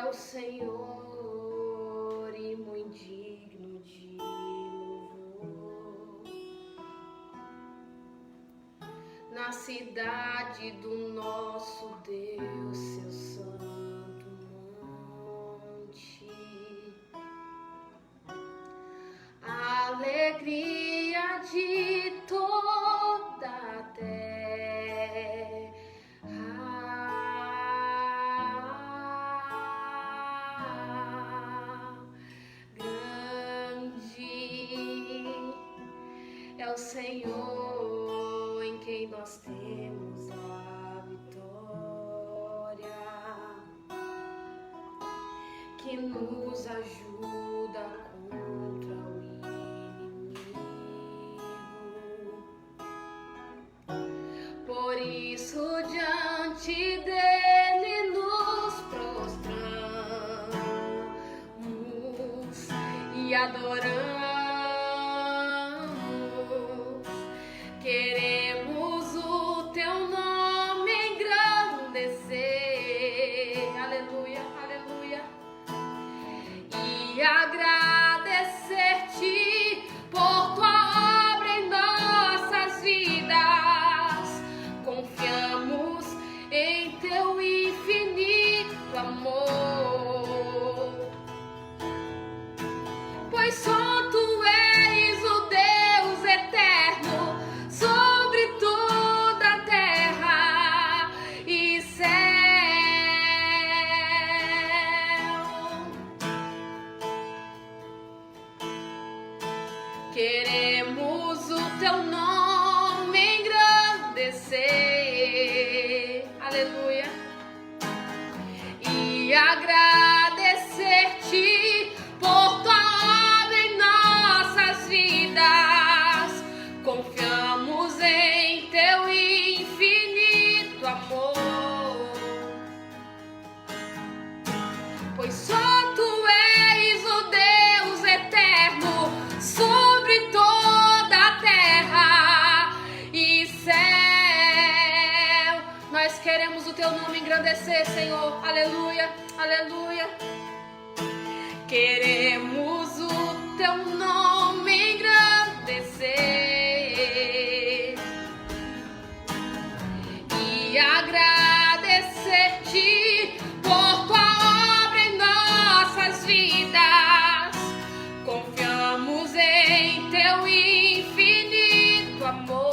o Senhor e muito digno de louvor. Na cidade do nosso Deus, seu santo monte, a alegria de toda a terra. É o Senhor em quem nós temos a vitória, que nos ajuda contra o inimigo. Por isso diante dele nos prostramos e adoramos. Queremos o teu nome engrandecer, aleluia, aleluia, e agradecer-te por tua obra em nossas vidas. Confiamos em teu infinito amor, pois só tu és o Deus eterno sobre toda a terra e céu. Queremos o teu nome engrandecer, aleluia, e agradecer-te por tua obra em nossas vidas. Confiamos em teu infinito amor, pois só tu és o Deus eterno sobre toda a terra e céu. Nós queremos o teu nome engrandecer, Senhor, aleluia, aleluia. Queremos o teu nome engrandecer e agradecer-te por tua obra em nossas vidas. Confiamos em teu infinito amor,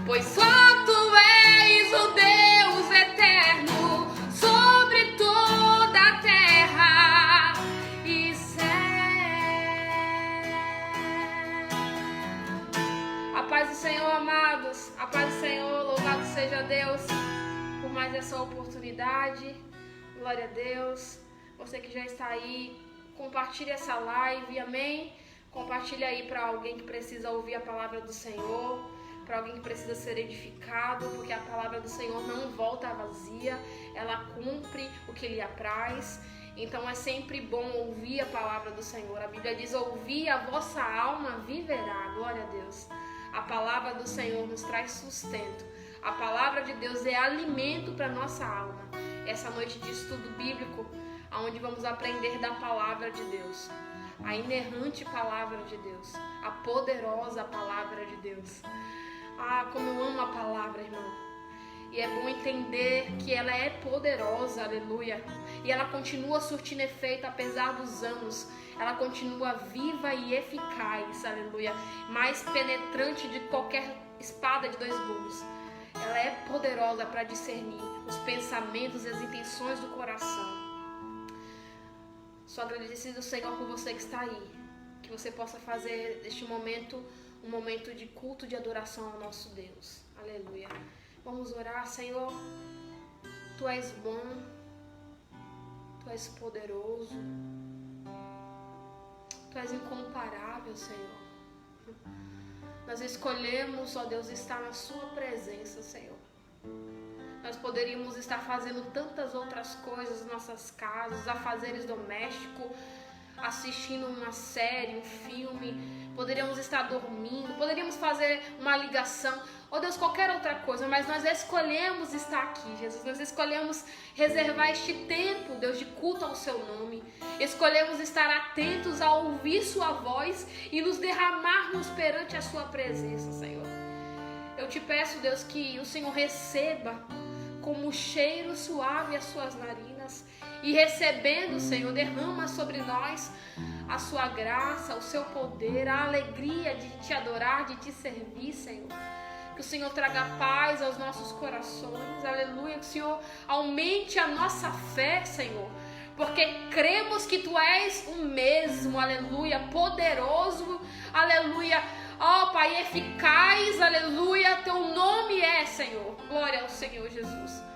pois só tu és o Deus eterno sobre toda a terra e céu. A paz do Senhor, amados, a paz do Senhor, louvado seja Deus por mais essa oportunidade. Glória a Deus. Você que já está aí, compartilhe essa live, amém? Compartilhe aí para alguém que precisa ouvir a palavra do Senhor, para alguém que precisa ser edificado, porque a palavra do Senhor não volta vazia, ela cumpre o que lhe apraz. Então é sempre bom ouvir a palavra do Senhor. A Bíblia diz: ouvir, a vossa alma viverá. Glória a Deus. A palavra do Senhor nos traz sustento. A palavra de Deus é alimento para nossa alma. Essa noite de estudo bíblico, onde vamos aprender da palavra de Deus, a inerrante palavra de Deus, a poderosa palavra de Deus. Ah, como eu amo a palavra, irmão. E é bom entender que ela é poderosa, aleluia. E ela continua surtindo efeito apesar dos anos. Ela continua viva e eficaz, aleluia. Mais penetrante de qualquer espada de dois gumes. Ela é poderosa para discernir os pensamentos e as intenções do coração. Sou agradecido, Senhor, por você que está aí. Que você possa fazer deste momento um momento de culto, de adoração ao nosso Deus. Aleluia. Vamos orar, Senhor. Tu és bom. Tu és poderoso. Tu és incomparável, Senhor. Nós escolhemos, ó Deus, estar na sua presença, Senhor. Nós poderíamos estar fazendo tantas outras coisas nas nossas casas, afazeres domésticos, assistindo uma série, um filme, poderíamos estar dormindo, poderíamos fazer uma ligação, oh Deus, qualquer outra coisa, mas nós escolhemos estar aqui, Jesus, nós escolhemos reservar este tempo, Deus, de culto ao seu nome, escolhemos estar atentos a ouvir sua voz e nos derramarmos perante a sua presença, Senhor. Eu te peço, Deus, que o Senhor receba como cheiro suave as suas narinas e recebendo, Senhor, derrama sobre nós a sua graça, o seu poder, a alegria de te adorar, de te servir, Senhor. Que o Senhor traga paz aos nossos corações, aleluia, que o Senhor aumente a nossa fé, Senhor, porque cremos que Tu és o mesmo, aleluia, poderoso, aleluia, ó Pai, eficaz, aleluia, Teu nome é, Senhor, glória ao Senhor Jesus.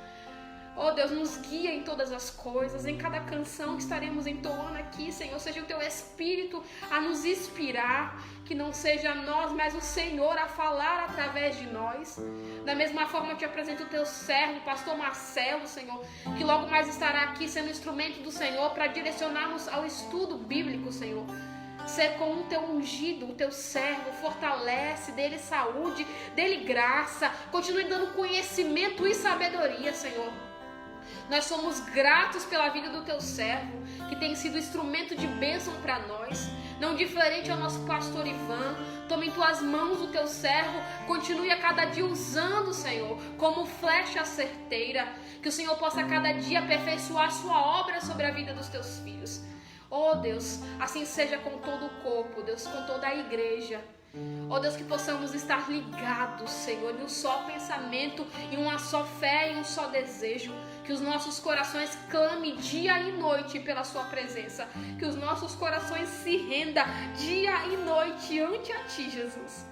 Oh Deus, nos guia em todas as coisas, em cada canção que estaremos entoando aqui, Senhor, seja o Teu Espírito a nos inspirar, que não seja nós, mas o Senhor a falar através de nós. Da mesma forma eu te apresento o Teu servo, Pastor Marcelo, Senhor, que logo mais estará aqui sendo instrumento do Senhor para direcionarmos ao estudo bíblico, Senhor. Ser com o Teu ungido, o Teu servo, fortalece, dele saúde, dele graça, continue dando conhecimento e sabedoria, Senhor. Nós somos gratos pela vida do Teu servo, que tem sido instrumento de bênção para nós, não diferente ao nosso pastor Ivan. Tome em Tuas mãos o Teu servo, continue a cada dia usando, Senhor, como flecha certeira, que o Senhor possa a cada dia aperfeiçoar a Sua obra sobre a vida dos Teus filhos. Oh Deus, assim seja com todo o corpo, Deus, com toda a igreja. Oh Deus, que possamos estar ligados, Senhor, em um só pensamento, em uma só fé, em um só desejo. Que os nossos corações clamem dia e noite pela Sua presença. Que os nossos corações se rendam dia e noite ante a Ti, Jesus.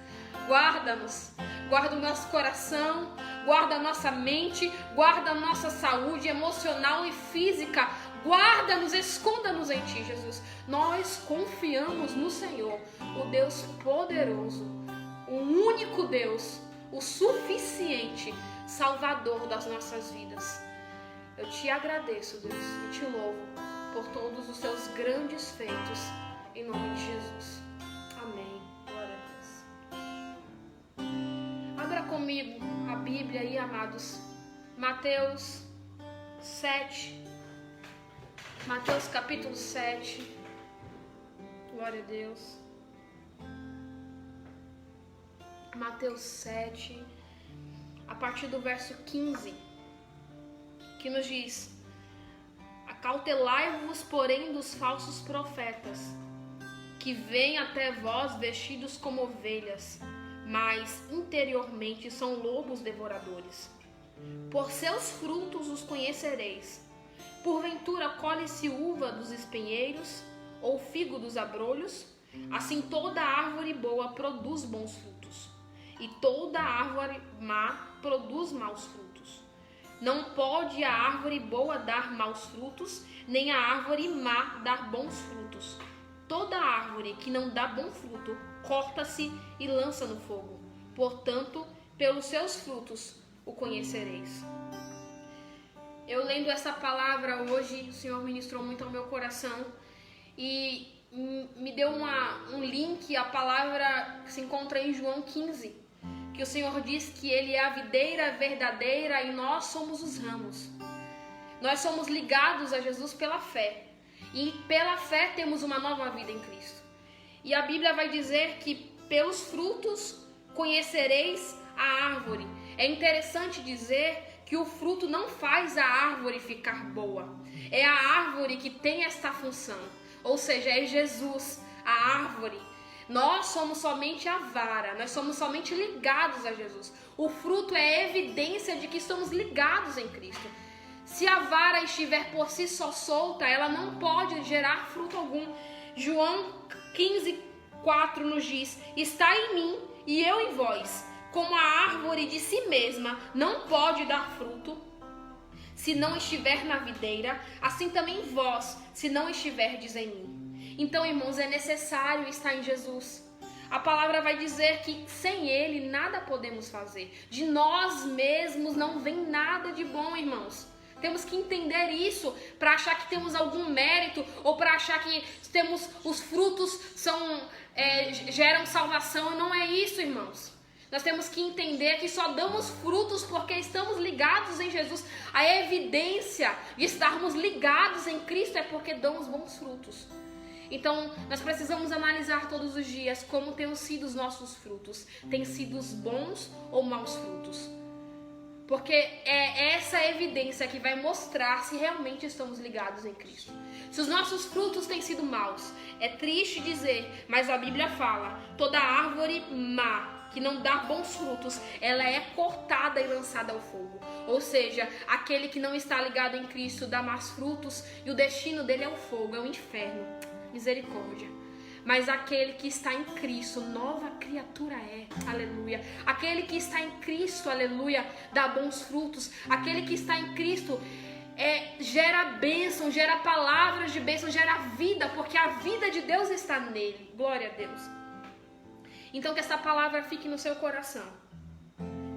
Guarda-nos, guarda o nosso coração, guarda a nossa mente, guarda a nossa saúde emocional e física. Guarda-nos, esconda-nos em Ti, Jesus. Nós confiamos no Senhor, o Deus poderoso, o único Deus, o suficiente Salvador das nossas vidas. Eu Te agradeço, Deus, e Te louvo por todos os Teus grandes feitos, em nome de Jesus. Amém. Glória a Deus. Abra comigo a Bíblia aí, amados. Mateus 7. Mateus capítulo 7, glória a Deus. Mateus 7, a partir do verso 15, que nos diz: acautelai-vos, porém, dos falsos profetas, que vêm até vós vestidos como ovelhas, mas interiormente são lobos devoradores. Por seus frutos os conhecereis. Porventura colhe-se uva dos espinheiros, ou figo dos abrolhos? Assim toda árvore boa produz bons frutos, e toda árvore má produz maus frutos. Não pode a árvore boa dar maus frutos, nem a árvore má dar bons frutos. Toda árvore que não dá bom fruto, corta-se e lança no fogo. Portanto, pelos seus frutos o conhecereis. Eu lendo essa palavra hoje, o Senhor ministrou muito ao meu coração e me deu um link à palavra que se encontra em João 15, que o Senhor diz que Ele é a videira verdadeira e nós somos os ramos. Nós somos ligados a Jesus pela fé e pela fé temos uma nova vida em Cristo. E a Bíblia vai dizer que pelos frutos conhecereis a árvore. É interessante dizer que o fruto não faz a árvore ficar boa. É a árvore que tem esta função. Ou seja, é Jesus, a árvore. Nós somos somente a vara. Nós somos somente ligados a Jesus. O fruto é evidência de que estamos ligados em Cristo. Se a vara estiver por si só solta, ela não pode gerar fruto algum. João 15:4 nos diz: está em mim e eu em vós. Como a árvore de si mesma não pode dar fruto se não estiver na videira, assim também vós, se não estiverdes em mim. Então, irmãos, é necessário estar em Jesus. A palavra vai dizer que sem Ele nada podemos fazer. De nós mesmos não vem nada de bom, irmãos. Temos que entender isso para achar que temos algum mérito ou para achar que temos os frutos geram salvação. Não é isso, irmãos. Nós temos que entender que só damos frutos porque estamos ligados em Jesus. A evidência de estarmos ligados em Cristo é porque damos bons frutos. Então, nós precisamos analisar todos os dias como têm sido os nossos frutos. Têm sido os bons ou maus frutos? Porque é essa evidência que vai mostrar se realmente estamos ligados em Cristo. Se os nossos frutos têm sido maus, é triste dizer, mas a Bíblia fala, toda árvore má que não dá bons frutos, ela é cortada e lançada ao fogo. Ou seja, aquele que não está ligado em Cristo dá más frutos e o destino dele é o fogo, é o inferno. Misericórdia. Mas aquele que está em Cristo, nova criatura é, aleluia. Aquele que está em Cristo, aleluia, dá bons frutos. Aquele que está em Cristo gera bênção, gera palavras de bênção, gera vida, porque a vida de Deus está nele. Glória a Deus. Então que essa palavra fique no seu coração.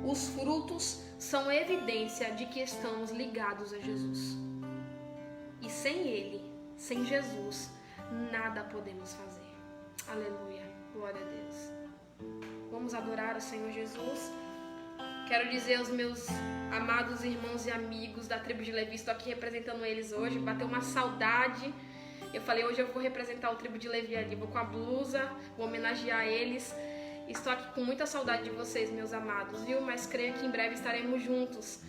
Os frutos são evidência de que estamos ligados a Jesus. E sem Ele, sem Jesus, nada podemos fazer. Aleluia, glória a Deus. Vamos adorar o Senhor Jesus. Quero dizer aos meus amados irmãos e amigos da tribo de Levi, estou aqui representando eles hoje, bateu uma saudade. Eu falei, hoje eu vou representar o tribo de Levi ali, vou com a blusa, vou homenagear eles. Estou aqui com muita saudade de vocês, meus amados, viu? Mas creio que em breve estaremos juntos,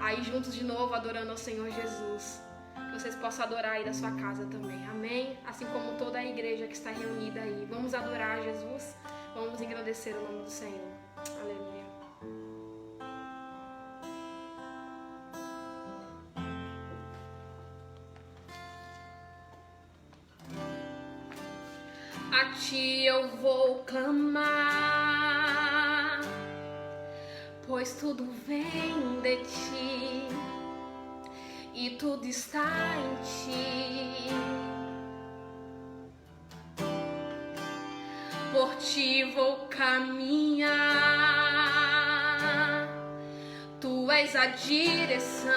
aí juntos de novo, adorando ao Senhor Jesus. Que vocês possam adorar aí da sua casa também, amém? Assim como toda a igreja que está reunida aí. Vamos adorar Jesus, vamos engrandecer o nome do Senhor. Aleluia. A ti eu vou clamar, pois tudo vem de ti e tudo está em ti. Por ti vou caminhar, tu és a direção,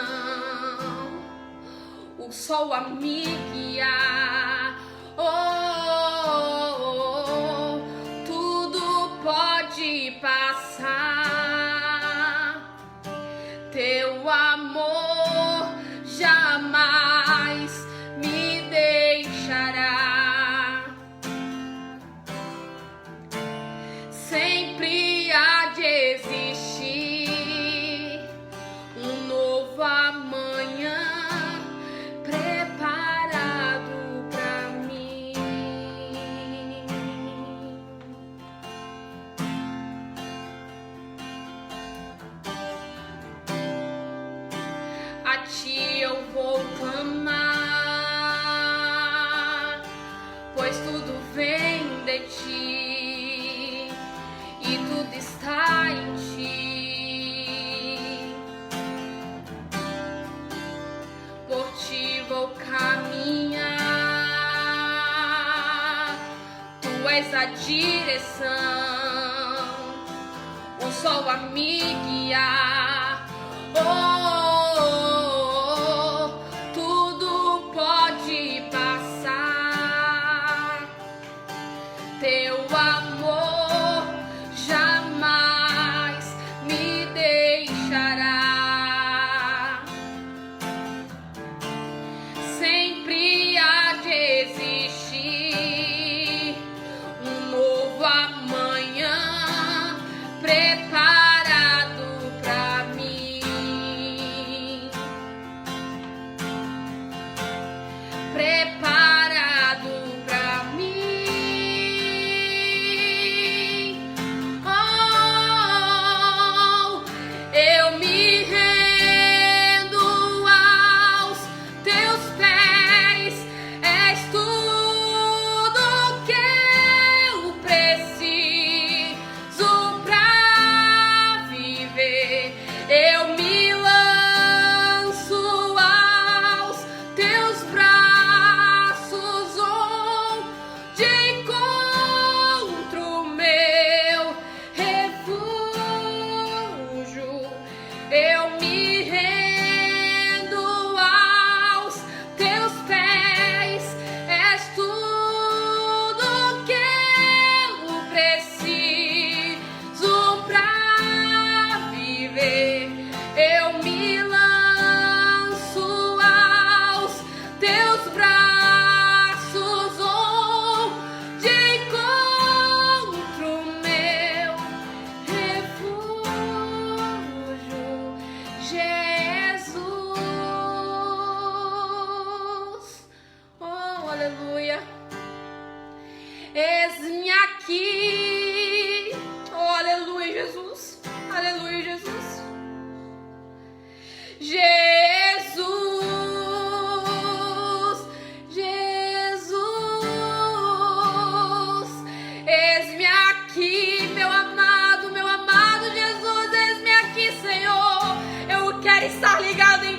o sol a me guiar. Tudo pode passar, teu amor jamais me deixará. Sempre há de existir um novo amanhã preparado pra mim. A ti eu vou clamar, pois tudo vem de ti e tudo está em ti. Por ti vou caminhar, tu és a direção, o sol a me guiar. Tudo pode passar, teu amor jamais me deixará. Sempre há de existir um novo amanhã preparado pra mim.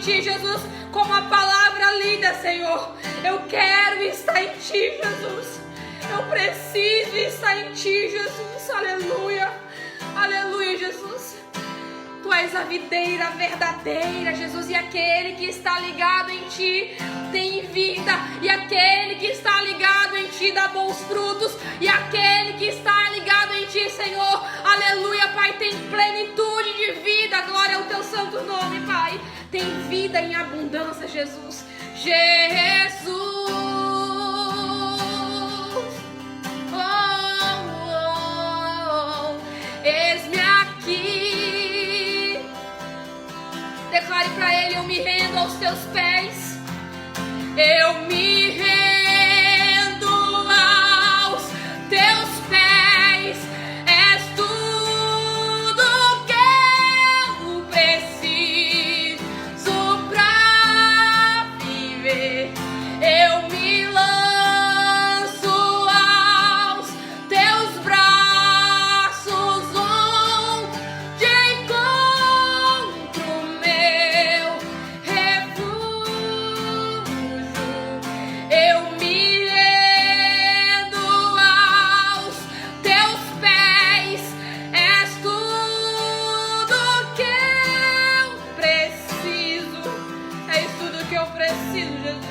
Ti, Jesus, como a palavra lida, Senhor. Eu quero estar em Ti, Jesus. Eu preciso estar em Ti, Jesus. Aleluia. Aleluia, Jesus. Tu és a videira verdadeira, Jesus, e aquele que está ligado em Ti tem vida, e aquele que está ligado em Ti dá bons frutos, e aquele que está ligado em Ti, Senhor, aleluia, Pai, tem plenitude de vida. Glória ao Teu santo nome, Pai. Tem vida em abundância, Jesus. Jesus. Eis-me aqui. Declare para Ele: eu me rendo aos Teus pés. Eu me rendo aos Teus pés. És tudo que eu preciso pra viver. Eu me lanço aos Teus braços, onde encontro meu refúgio. Eu me rendo aos Teus pés. És tudo que eu preciso. És tudo que eu preciso, Jesus.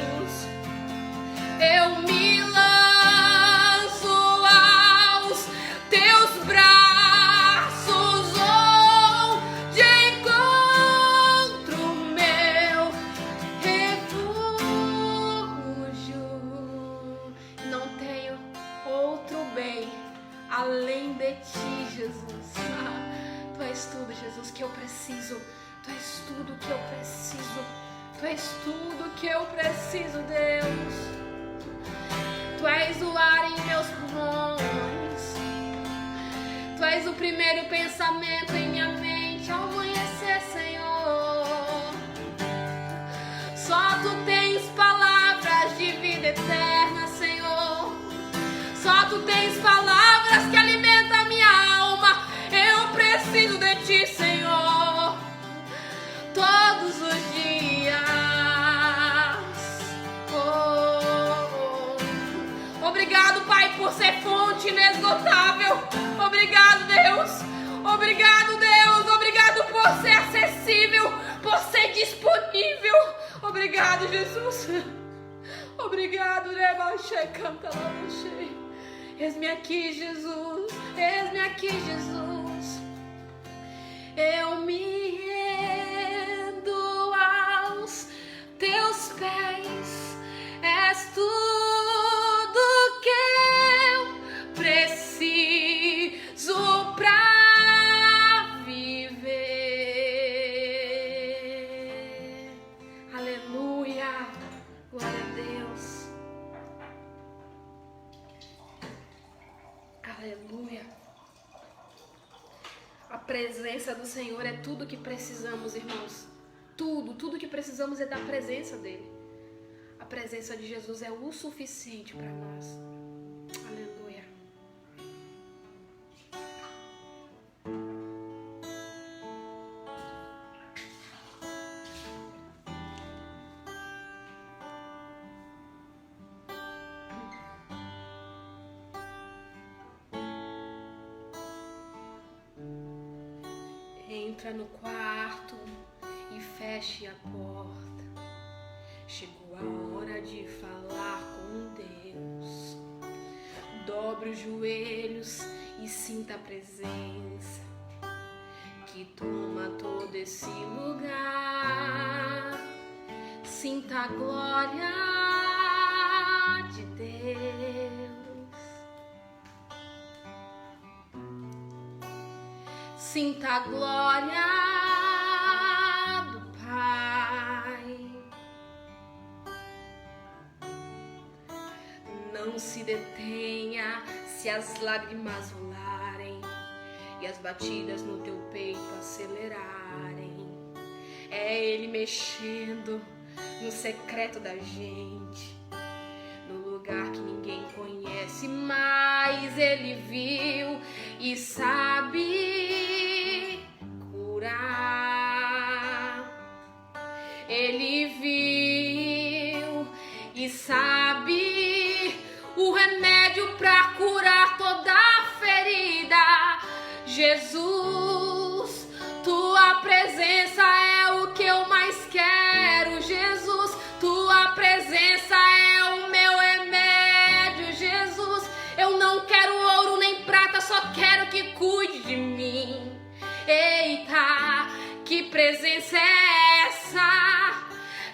Eu me lanço aos Teus braços, onde encontro meu refúgio. Não tenho outro bem além de Ti, Jesus. Tu és tudo, Jesus, que eu preciso. Tu és tudo que eu preciso. Tu és tudo que eu preciso, Deus. Tu és o ar em meus pulmões. Tu és o primeiro pensamento em minha mente ao amanhecer, Senhor. Só Tu tens palavras de vida eterna, Senhor. Só Tu tens palavras que alimentam a minha alma. Eu preciso de Ti, Senhor, todos os dias. Obrigado, Pai, por ser fonte inesgotável. Obrigado, Deus. Obrigado, Deus. Obrigado por ser acessível, por ser disponível. Obrigado, Jesus. Obrigado, Rebaixei, canta lá, Rebaixei. Eis-me aqui, Jesus. Eis-me aqui, Jesus. Eu me rendo aos Teus pés. És tudo que eu preciso pra viver. Aleluia. Glória a Deus. Aleluia. A presença do Senhor é tudo que precisamos, irmãos. Tudo que precisamos é da presença dEle. A presença de Jesus é o suficiente para nós. Aleluia. Entra no quarto e feche a porta. Chegou a hora de falar com Deus. Dobre os joelhos e sinta a presença que toma todo esse lugar. Sinta a glória de Deus. Sinta a glória do Pai. Não se detenha se as lágrimas rolarem e as batidas no teu peito acelerarem. É Ele mexendo no secreto da gente, no lugar que ninguém conhece, mas Ele viu e sabe curar. Ele Que presença é essa?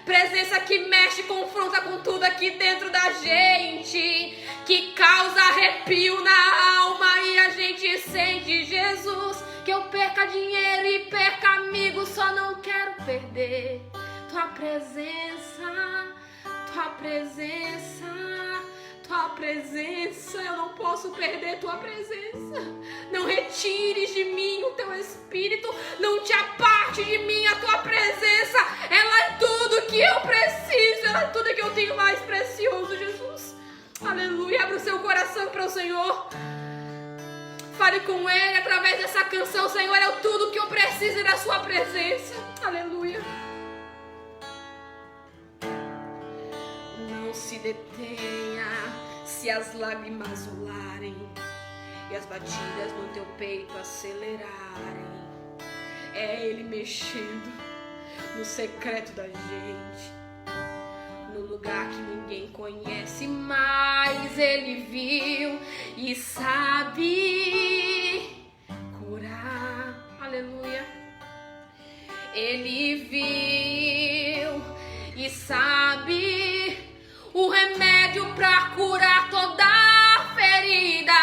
Presença que mexe, confronta com tudo aqui dentro da gente, que causa arrepio na alma e a gente sente, Jesus, que eu perca dinheiro e perca amigos, só não quero perder tua presença, tua presença. Tua presença, eu não posso perder tua presença. Não retires de mim o teu espírito, não te aparte de mim a tua presença. Ela é tudo que eu preciso, ela é tudo que eu tenho mais precioso, Jesus. Aleluia, abra o seu coração para o Senhor. Fale com Ele através dessa canção. Senhor, é tudo que eu preciso da sua presença. Aleluia. Não se detenha se as lágrimas rolarem e as batidas no teu peito acelerarem. É Ele mexendo no secreto da gente, no lugar que ninguém conhece, mas Ele viu e sabe curar. Aleluia. Ele viu e sabe o remédio para curar toda ferida.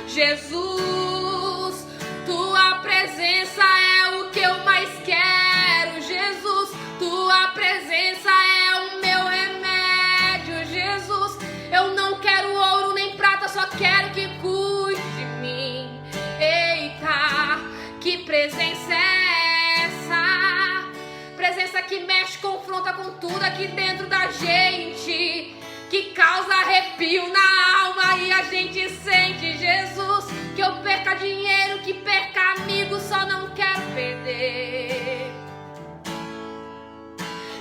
Jesus, tua presença é o que eu mais quero. Jesus, tua presença é o meu remédio. Jesus, eu não quero ouro nem prata, só quero que cuide de mim. Eita, que presença é essa? Presença que mexe, confronta com tudo aqui dentro da gente, que causa arrepio na alma e a gente sente, Jesus, que eu perca dinheiro, que perca amigos, só não quero perder.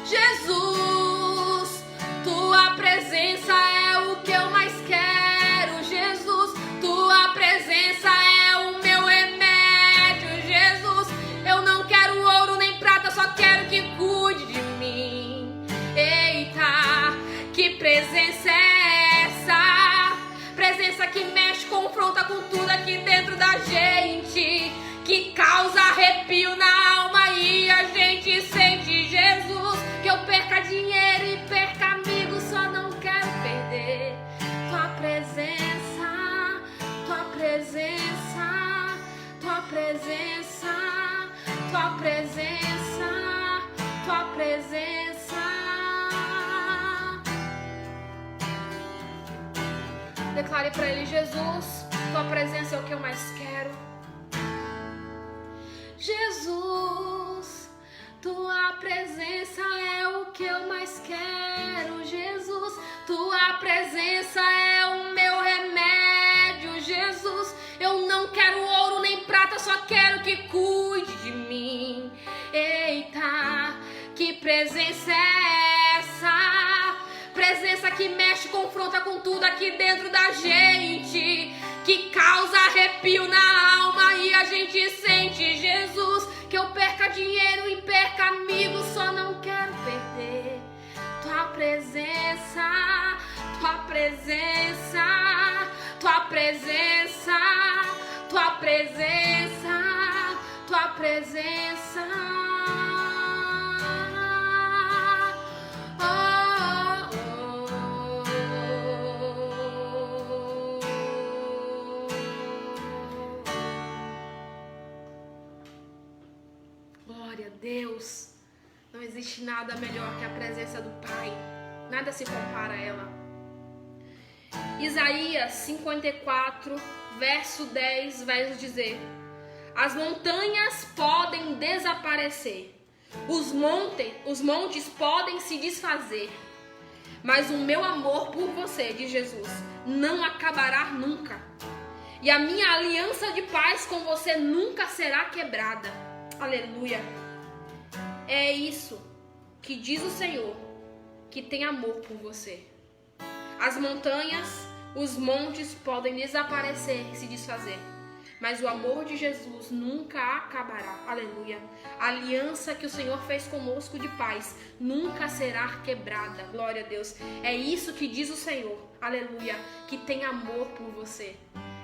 Jesus, tua presença é o que eu mais quero. Jesus, tua presença é o meu remédio. Jesus, eu não quero ouro nem prata, só quero que cuide de mim. Eita, que presença é essa? Presença que mexe, confronta com tudo aqui dentro da gente, que causa arrepio na alma e a gente sente, Jesus, que eu perca dinheiro e perca amigos, só não quero perder tua presença, tua presença, tua presença, tua presença, tua presença. Declare para Ele, Jesus, tua presença é o que eu mais quero. Jesus, tua presença é o que eu mais quero. Jesus, tua presença é o meu remédio. Jesus, eu não quero ouro nem prata, só quero que cuide de mim. Eita, que presença é essa? Presença que mexe, confronta com tudo aqui dentro da gente, que causa arrepio na alma e a gente sente, Jesus, que eu perca dinheiro e perca amigos, só não quero perder tua presença, tua presença, tua presença, tua presença, tua presença. Deus, não existe nada melhor que a presença do Pai, nada se compara a ela. Isaías 54, verso 10 vai nos dizer: as montanhas podem desaparecer, os montes podem se desfazer, mas o meu amor por você, diz Jesus, não acabará nunca, e a minha aliança de paz com você nunca será quebrada. Aleluia. É isso que diz o Senhor, que tem amor por você. As montanhas, os montes podem desaparecer e se desfazer, mas o amor de Jesus nunca acabará. Aleluia. A aliança que o Senhor fez conosco de paz nunca será quebrada. Glória a Deus. É isso que diz o Senhor. Aleluia. Que tem amor por você.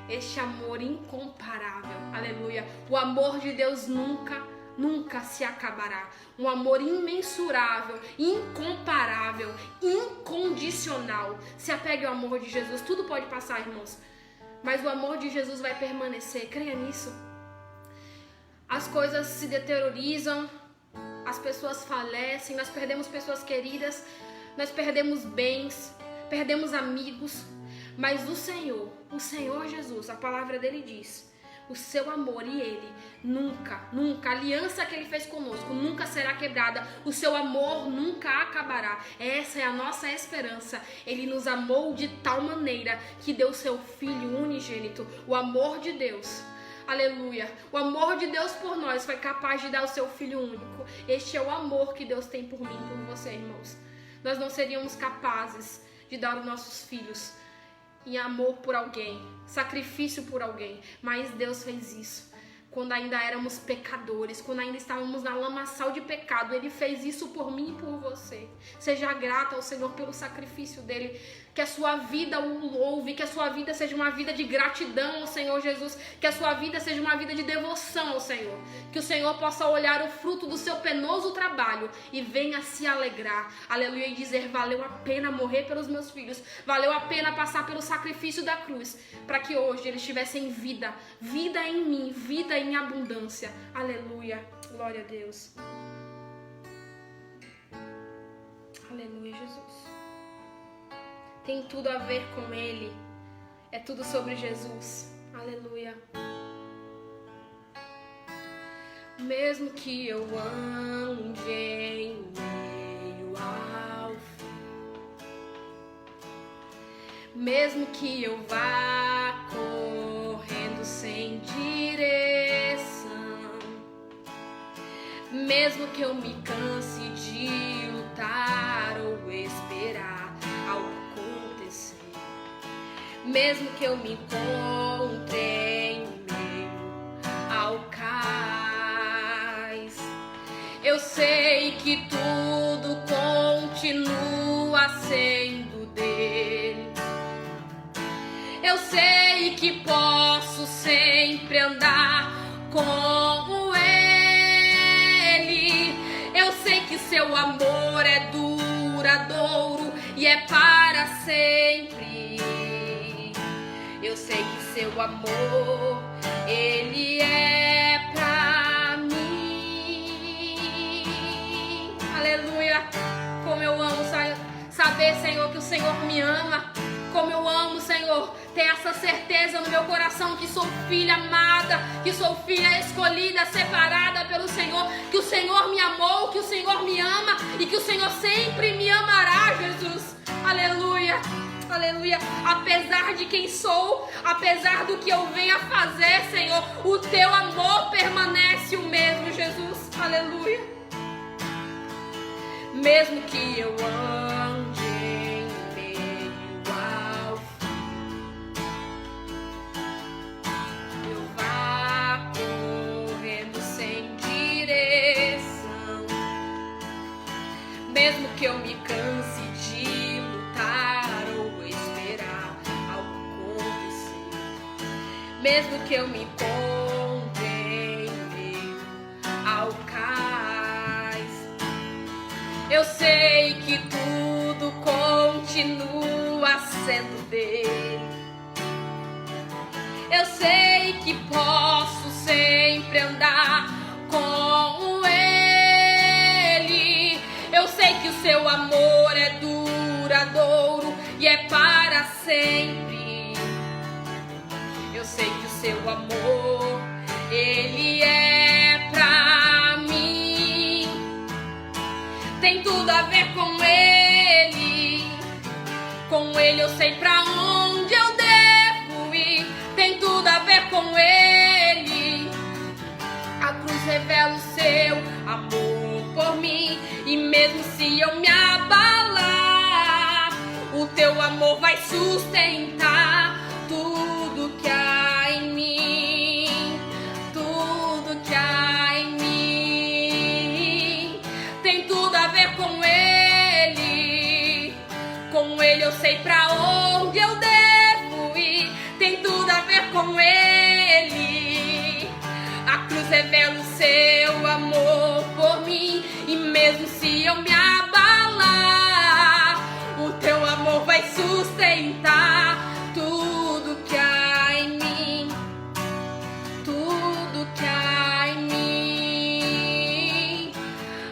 Este amor incomparável. Aleluia. O amor de Deus nunca nunca se acabará. Um amor imensurável, incomparável, incondicional. Se apegue ao amor de Jesus. Tudo pode passar, irmãos, mas o amor de Jesus vai permanecer. Creia nisso. As coisas se deteriorizam, as pessoas falecem, nós perdemos pessoas queridas, nós perdemos bens, perdemos amigos, mas o Senhor Jesus, a palavra dele diz, o seu amor e ele nunca, a aliança que ele fez conosco nunca será quebrada, o seu amor nunca acabará. Essa é a nossa esperança. Ele nos amou de tal maneira que deu seu Filho unigênito. O amor de Deus, aleluia, o amor de Deus por nós foi capaz de dar o seu Filho único. Este é o amor que Deus tem por mim e por você, irmãos. Nós não seríamos capazes de dar os nossos filhos em amor por alguém, sacrifício por alguém, mas Deus fez isso quando ainda éramos pecadores, quando ainda estávamos na lamaçal de pecado. Ele fez isso por mim e por você. Seja grata ao Senhor pelo sacrifício dele. Que a sua vida o louve, que a sua vida seja uma vida de gratidão ao Senhor Jesus, que a sua vida seja uma vida de devoção ao Senhor, que o Senhor possa olhar o fruto do seu penoso trabalho e venha se alegrar, aleluia, e dizer: valeu a pena morrer pelos meus filhos, valeu a pena passar pelo sacrifício da cruz, para que hoje eles tivessem vida, vida em mim, vida em abundância, aleluia, glória a Deus, aleluia, Jesus. Tem tudo a ver com Ele. É tudo sobre Jesus. Aleluia. Mesmo que eu ande em meio ao fim, mesmo que eu vá correndo sem direção, mesmo que eu me canse de lutar ou esperar algo, mesmo que eu me encontre em meio ao cais, eu sei que tudo continua sendo dele. Eu sei que posso sempre andar com ele. Eu sei que seu amor é duradouro e é para sempre. Eu sei que seu amor, ele é pra mim. Aleluia. Como eu amo saber, Senhor, que o Senhor me ama. Como eu amo, Senhor, ter essa certeza no meu coração que sou filha amada, que sou filha escolhida, separada pelo Senhor, que o Senhor me amou, que o Senhor me ama e que o Senhor sempre me amará, Jesus. Aleluia. Aleluia, apesar de quem sou, apesar do que eu venha a fazer, Senhor, o teu amor permanece o mesmo, Jesus, aleluia. Mesmo que eu ande em meio ao fim, eu vá correndo sem direção, mesmo que eu me canse de lutar, mesmo que eu me encontre em meio ao cais, eu sei que tudo continua sendo dele. Eu sei que posso sempre andar com ele. Eu sei que o seu amor é duradouro e é para sempre. Eu sei que o seu amor, ele é pra mim. Tem tudo a ver com ele. Com ele eu sei pra onde eu devo ir. Tem tudo a ver com ele. A cruz revela o seu amor por mim. E mesmo se eu me abalar, o teu amor vai sustentar tudo que há em mim, tudo que há em mim. Tem tudo a ver com ele. Com ele eu sei pra onde eu devo ir. Tem tudo a ver com ele. A cruz revela o seu amor se eu me abalar, o teu amor vai sustentar tudo que há em mim, tudo que há em mim.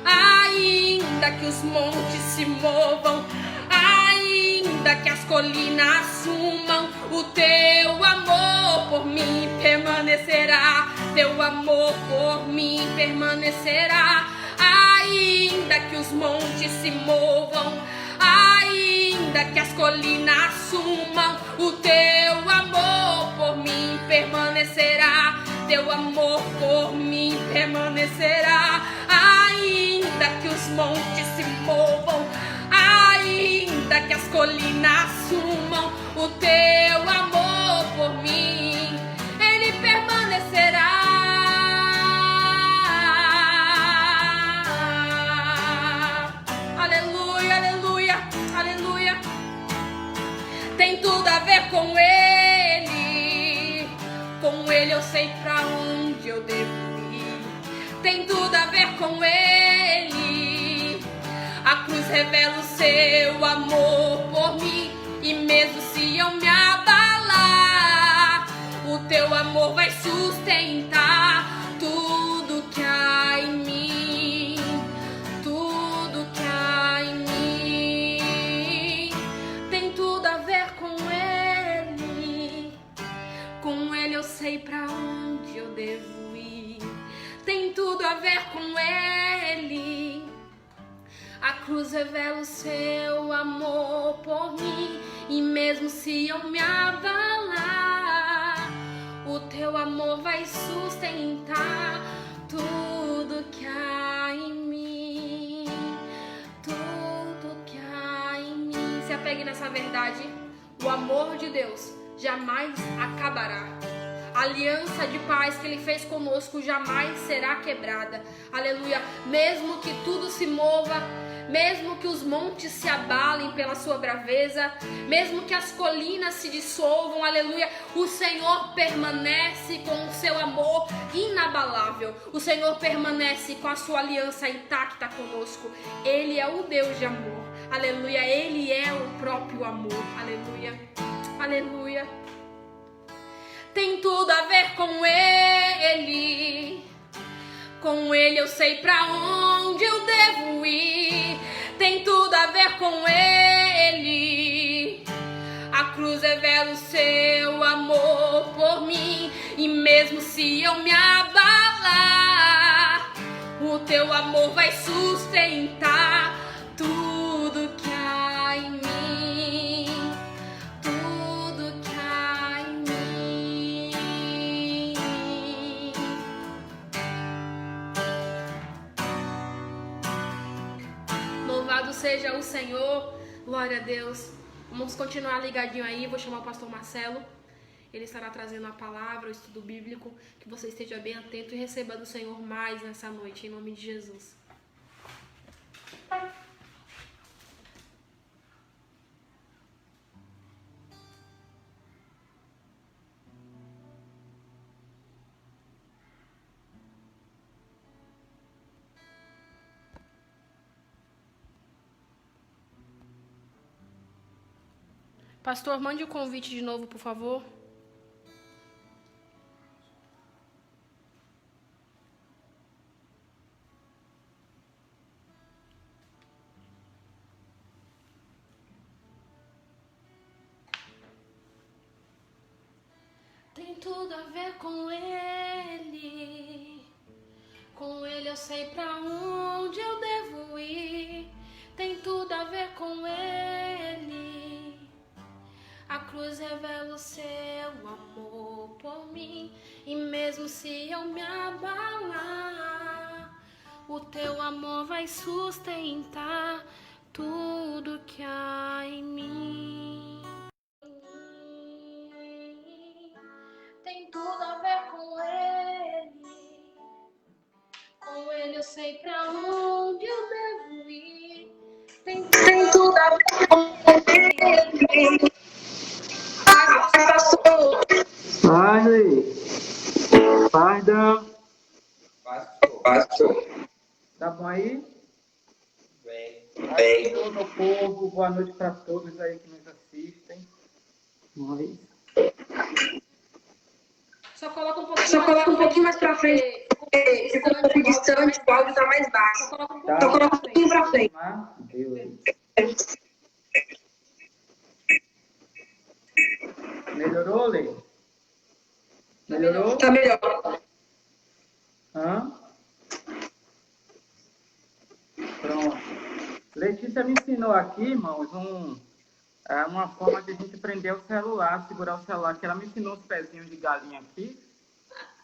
Ainda que os montes se movam, ainda que as colinas sumam, o teu amor por mim permanecerá, teu amor por mim permanecerá. Ainda que os montes se movam, ainda que as colinas sumam, o teu amor por mim permanecerá, teu amor por mim permanecerá. Ainda que os montes se movam, ainda que as colinas sumam, o teu amor por mim, ele permanecerá. Aleluia, aleluia, aleluia. Tem tudo a ver com ele eu sei pra onde eu devo ir. Tem tudo a ver com ele. A cruz revela o seu amor por mim, e mesmo se eu me abalar, o teu amor vai sustentar tudo que há em mim, tudo que há em mim. Tem tudo a ver com ele eu sei pra onde eu devo ir. Tem tudo a ver com ele. A cruz revela o seu amor por mim, e mesmo se eu me abalar, o teu amor vai sustentar tudo que há em mim, tudo que há em mim. Se apegue nessa verdade: o amor de Deus jamais acabará. A aliança de paz que ele fez conosco jamais será quebrada. Aleluia. Mesmo que tudo se mova, mesmo que os montes se abalem pela sua braveza, mesmo que as colinas se dissolvam, aleluia, o Senhor permanece com o seu amor inabalável. O Senhor permanece com a sua aliança intacta conosco. Ele é o Deus de amor. Aleluia. Ele é o próprio amor. Aleluia. Aleluia. Tem tudo a ver com ele. Com ele eu sei pra onde eu devo ir. Tem tudo a ver com ele. A cruz revela o seu amor por mim, e mesmo se eu me abalar, o teu amor vai sustentar tudo que há em mim. Louvado seja o Senhor, glória a Deus. Vamos continuar ligadinho aí, vou chamar o pastor Marcelo. Ele estará trazendo a palavra, o estudo bíblico. Que você esteja bem atento e receba do Senhor mais nessa noite, em nome de Jesus. Pastor, mande o convite de novo, por favor. Tem tudo a ver com ele. Com ele eu sei pra onde eu devo ir. Tem tudo a ver com ele. A cruz revela o seu amor por mim, e mesmo se eu me abalar, o teu amor vai sustentar tudo que há em mim. Tem tudo a ver com ele. Com ele eu sei pra onde eu devo ir. Tem tudo a ver com ele. Paz, pastor. Tá bom aí? Senhor, meu povo, boa noite para todos aí que nos assistem. Nós. Só coloca um pouquinho mais pra frente. Ficou um pouco distante, o áudio tá mais baixo. Só coloca um pouquinho pra frente. Melhorou, Lê? Melhorou? Tá melhor. Pronto. Letícia me ensinou aqui, irmãos, uma forma de a gente prender o celular, segurar o celular, que ela me ensinou os pezinhos de galinha aqui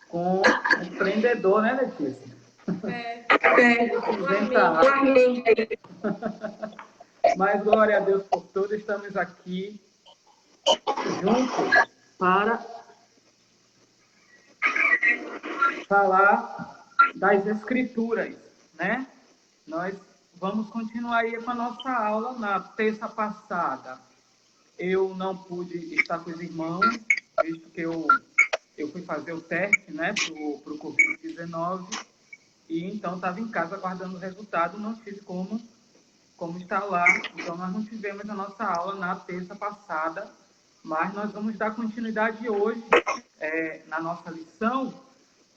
com um prendedor, né, Letícia? Mas glória a Deus por tudo, estamos aqui juntos para falar das Escrituras, né? Nós vamos continuar aí com a nossa aula. Na terça passada eu não pude estar com os irmãos, visto que eu fui fazer o teste, né, para o Covid-19, e então estava em casa aguardando o resultado, não tive como estar lá, então nós não tivemos a nossa aula na terça passada, mas nós vamos dar continuidade hoje na nossa lição,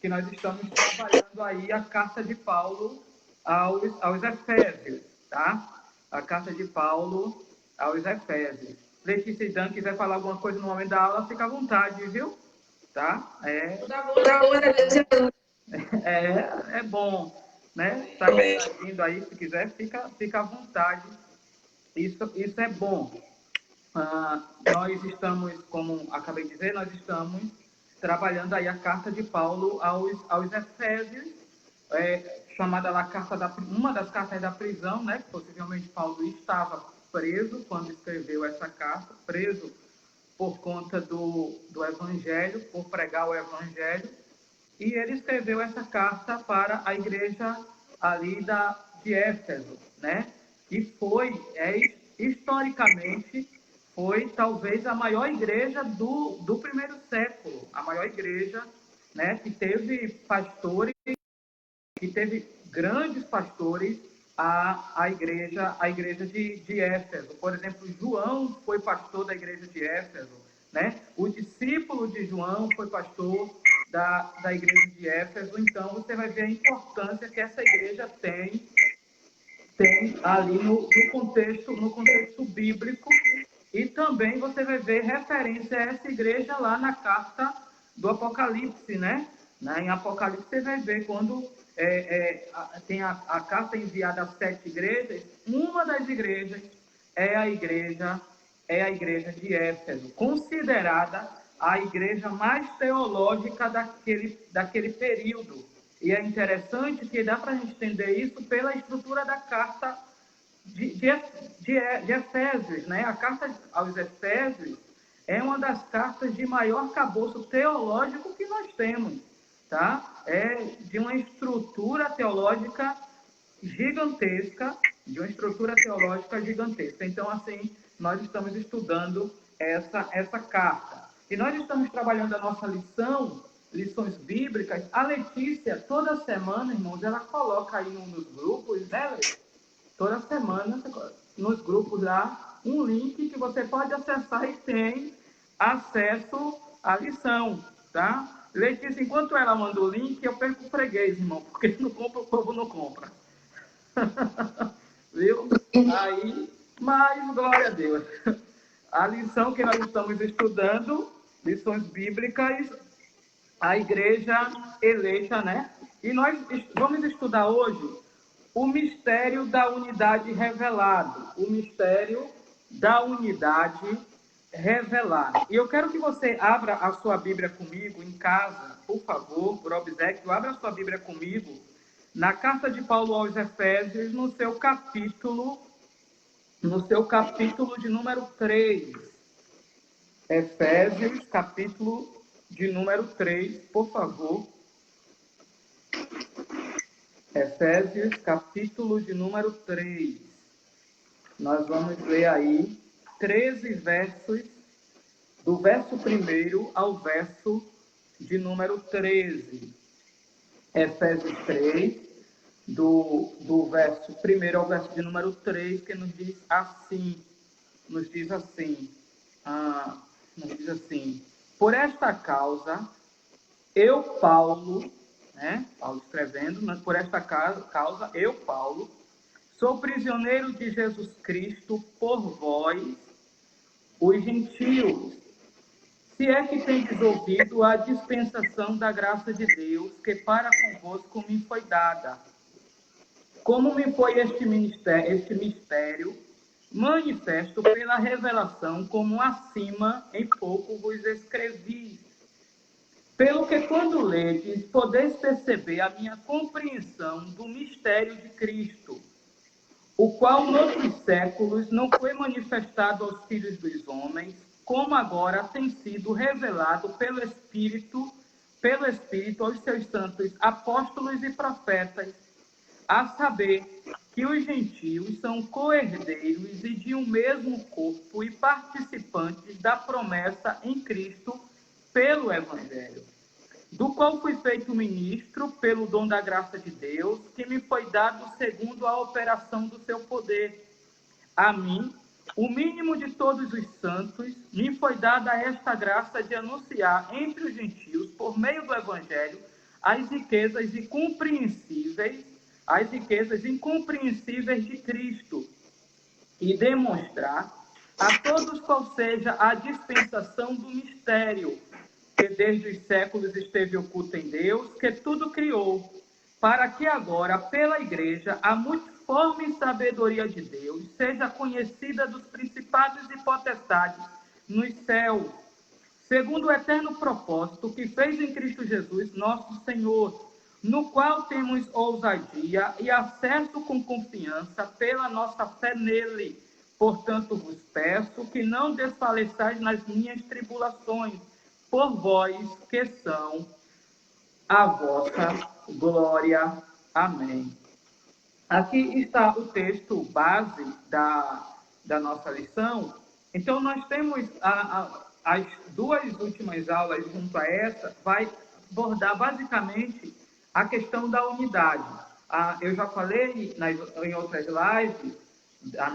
que nós estamos trabalhando aí a carta de Paulo aos Efésios, tá? A carta de Paulo aos Efésios. Letícia e Dan, quiser falar alguma coisa no momento da aula, fica à vontade, viu? Tá? É bom, né? Tá interagindo aí, se quiser, fica à vontade. Isso é bom. Nós estamos, como acabei de dizer, nós estamos trabalhando aí a carta de Paulo aos Efésios, chamada lá uma das cartas da prisão, né? Possivelmente Paulo estava preso quando escreveu essa carta, preso por conta do Evangelho, por pregar o Evangelho, e ele escreveu essa carta para a igreja ali de Éfeso, né? Que foi, historicamente, foi talvez a maior igreja do primeiro século, a maior igreja, né? Que teve pastores, que teve grandes pastores, a igreja de Éfeso. Por exemplo, João foi pastor da igreja de Éfeso, né? O discípulo de João foi pastor da igreja de Éfeso. Então, você vai ver a importância que essa igreja tem ali no contexto bíblico, e também você vai ver referência a essa igreja lá na carta do Apocalipse, né? Em Apocalipse você vai ver quando tem a carta enviada a 7 igrejas, uma das igrejas é a igreja de Éfeso, considerada a igreja mais teológica daquele período. E é interessante que dá para a gente entender isso pela estrutura da carta de Efésios, né? A carta aos Efésios é uma das cartas de maior cabouço teológico que nós temos, tá? É de uma estrutura teológica gigantesca, Então, assim, nós estamos estudando essa carta. E nós estamos trabalhando a nossa lições bíblicas. A Letícia, toda semana, irmãos, ela coloca aí nos grupos, né, Letícia? Toda semana, nos grupos lá, um link que você pode acessar e tem acesso à lição, tá? Letícia, enquanto ela manda o link, eu perco o freguês, irmão, porque não compra, o povo não compra. Viu? Aí, mas, glória a Deus. A lição que nós estamos estudando, lições bíblicas, a igreja eleita, né? E nós vamos estudar hoje o mistério da unidade revelado. O mistério da unidade revelada. E eu quero que você abra a sua Bíblia comigo em casa, por favor, por obséquio, abra a sua Bíblia comigo na carta de Paulo aos Efésios, no seu capítulo de número 3. Efésios, capítulo de número 3, por favor. Efésios, capítulo de número 3. Nós vamos ler aí 13 versos, do verso 1 ao verso de número 13. Efésios 3, do verso 1 ao verso de número 3, que nos diz assim, nos diz assim, por esta causa, eu, Paulo, né, Paulo escrevendo, mas por esta causa, eu, Paulo, sou prisioneiro de Jesus Cristo por vós, os gentios, se é que tendes ouvido a dispensação da graça de Deus, que para convosco me foi dada. Como me foi este mistério, manifesto pela revelação, como acima em pouco vos escrevi. Pelo que quando ledes, podeis perceber a minha compreensão do mistério de Cristo, o qual noutros séculos não foi manifestado aos filhos dos homens, como agora tem sido revelado pelo Espírito aos seus santos apóstolos e profetas, a saber que os gentios são co-herdeiros e de um mesmo corpo e participantes da promessa em Cristo pelo Evangelho, do qual fui feito ministro pelo dom da graça de Deus, que me foi dado segundo a operação do seu poder. A mim, o mínimo de todos os santos, me foi dada esta graça de anunciar entre os gentios, por meio do Evangelho, as riquezas incompreensíveis de Cristo, e demonstrar a todos qual seja a dispensação do mistério, que desde os séculos esteve oculto em Deus, que tudo criou, para que agora, pela Igreja, a multiforme sabedoria de Deus seja conhecida dos principados e potestades nos céus, segundo o eterno propósito que fez em Cristo Jesus, nosso Senhor, no qual temos ousadia e acesso com confiança pela nossa fé nele. Portanto, vos peço que não desfaleçais nas minhas tribulações, por vós que são a vossa glória. Amém. Aqui está o texto base da nossa lição. Então, nós temos as duas últimas aulas junto a essa, vai abordar basicamente a questão da unidade. Eu já falei em outras lives das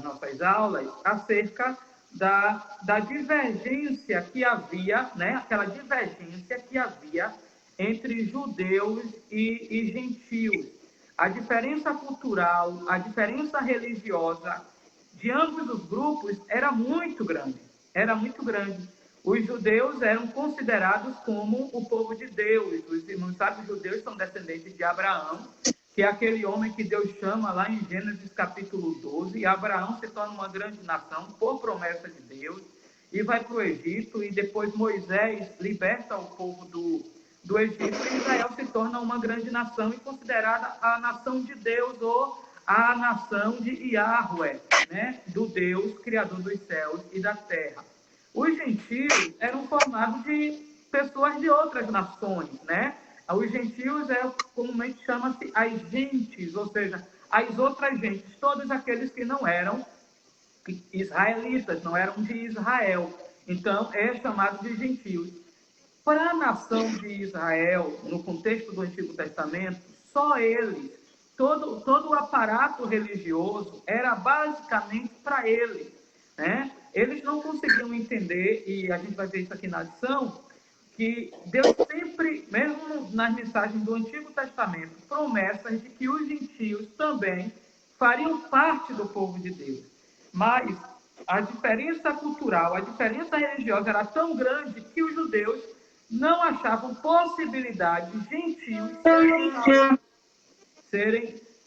nossas aulas acerca da divergência que havia, né? Aquela divergência que havia entre judeus e gentios. A diferença cultural, a diferença religiosa de ambos os grupos era muito grande. Era muito grande. Os judeus eram considerados como o povo de Deus. Os irmãos sabem, os judeus são descendentes de Abraão, que é aquele homem que Deus chama lá em Gênesis capítulo 12, e Abraão se torna uma grande nação por promessa de Deus, e vai para o Egito, e depois Moisés liberta o povo do Egito, e Israel se torna uma grande nação e considerada a nação de Deus, ou a nação de Yahweh, né? Do Deus, criador dos céus e da terra. Os gentios eram formados de pessoas de outras nações, né? Os gentios comumente chama-se as gentes, ou seja, as outras gentes, todos aqueles que não eram israelitas, não eram de Israel. Então, é chamado de gentios. Para a nação de Israel, no contexto do Antigo Testamento, só eles, todo o aparato religioso era basicamente para eles, né? Eles não conseguiam entender, e a gente vai ver isso aqui na lição, que Deus sempre, mesmo nas mensagens do Antigo Testamento, promessas de que os gentios também fariam parte do povo de Deus. Mas a diferença cultural, a diferença religiosa era tão grande que os judeus não achavam possibilidade de gentios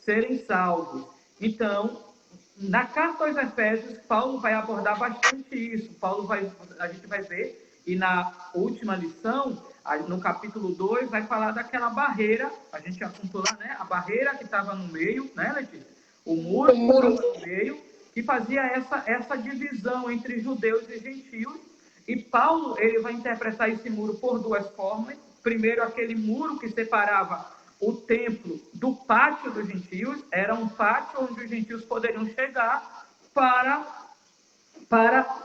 serem salvos. Então, na carta aos Efésios, Paulo vai abordar bastante isso. A gente vai ver, e na última lição, no capítulo 2, vai falar daquela barreira, a gente apontou lá, né? A barreira que estava no meio, né, Letícia? O muro que estava no meio, que fazia essa divisão entre judeus e gentios. E Paulo, ele vai interpretar esse muro por duas formas. Primeiro, aquele muro que separava o templo do pátio dos gentios, era um pátio onde os gentios poderiam chegar para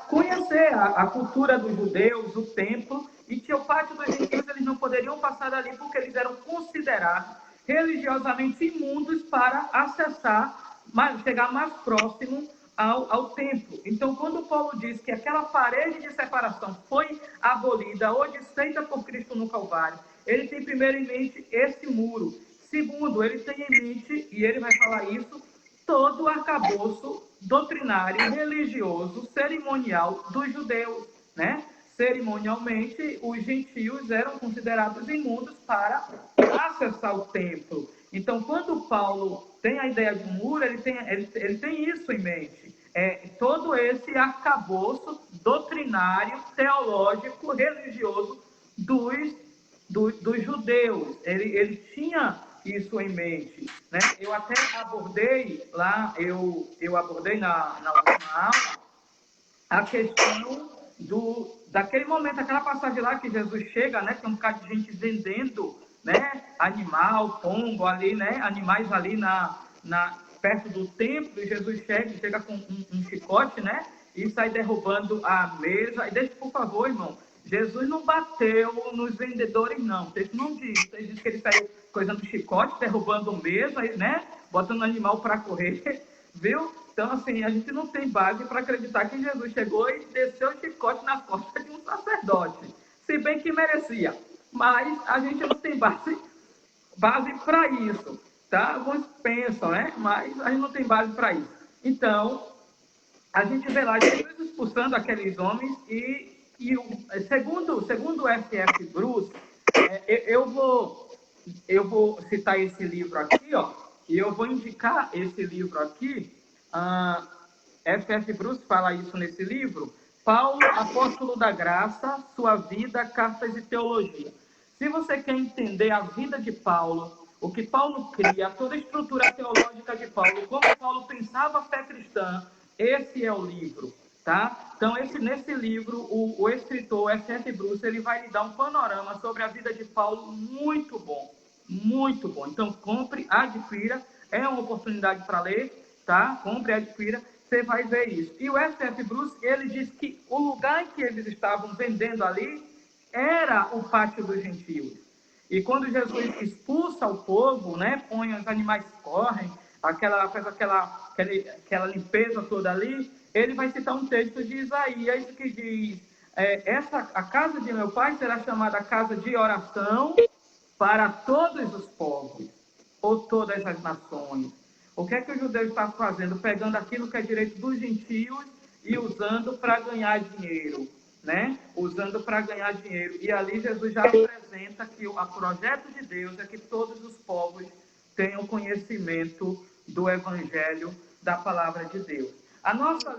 conhecer a cultura dos judeus, o templo, e que o pátio dos gentios eles não poderiam passar ali porque eles eram considerados religiosamente imundos para acessar, chegar mais próximo ao templo. Então, quando Paulo diz que aquela parede de separação foi abolida ou desfeita por Cristo no Calvário, ele tem primeiro em mente esse muro. Segundo, ele tem em mente, e ele vai falar isso, todo o arcabouço doutrinário, religioso, cerimonial dos judeus, né? Cerimonialmente, os gentios eram considerados imundos para acessar o templo. Então, quando Paulo tem a ideia de um muro, ele tem isso em mente. Todo esse arcabouço doutrinário, teológico, religioso dos judeus. Ele tinha isso em mente, né? Eu até abordei lá, eu abordei na última aula a questão daquele momento, aquela passagem lá que Jesus chega, né? Tem um bocado de gente vendendo, né? Animal, pombo ali, né? Animais ali perto do templo, e Jesus chega com um chicote, né? E sai derrubando a mesa. E deixa, por favor, irmão, Jesus não bateu nos vendedores, não. Vocês não diz. Vocês dizem que ele saiu coisando chicote, derrubando mesa, né? Botando animal para correr, viu? Então, assim, a gente não tem base para acreditar que Jesus chegou e desceu o chicote na costa de um sacerdote. Se bem que merecia. Mas a gente não tem base para isso, tá? Alguns pensam, né? Mas a gente não tem base para isso. Então, a gente vê lá Jesus expulsando aqueles homens segundo o F.F. Bruce, eu vou citar esse livro aqui, ó, e eu vou indicar esse livro aqui. F.F. Bruce fala isso nesse livro. Paulo, apóstolo da graça, sua vida, cartas e teologia. Se você quer entender a vida de Paulo, o que Paulo cria, toda a estrutura teológica de Paulo, como Paulo pensava a fé cristã, esse é o livro, tá? Então, nesse livro, o escritor F.F. Bruce, ele vai lhe dar um panorama sobre a vida de Paulo muito bom, muito bom. Então, compre, adquira, é uma oportunidade para ler, tá? Compre, adquira, você vai ver isso. E o F.F. Bruce, ele diz que o lugar em que eles estavam vendendo ali era o pátio dos gentios. E quando Jesus expulsa o povo, né, põe os animais correm, faz aquela limpeza toda ali, ele vai citar um texto de Isaías que diz: a casa de meu pai será chamada casa de oração para todos os povos, ou todas as nações. O que é que o judeu está fazendo? Pegando aquilo que é direito dos gentios e usando para ganhar dinheiro, né? Usando para ganhar dinheiro. E ali Jesus já apresenta que o projeto de Deus é que todos os povos tenham conhecimento do Evangelho, da Palavra de Deus. A nossa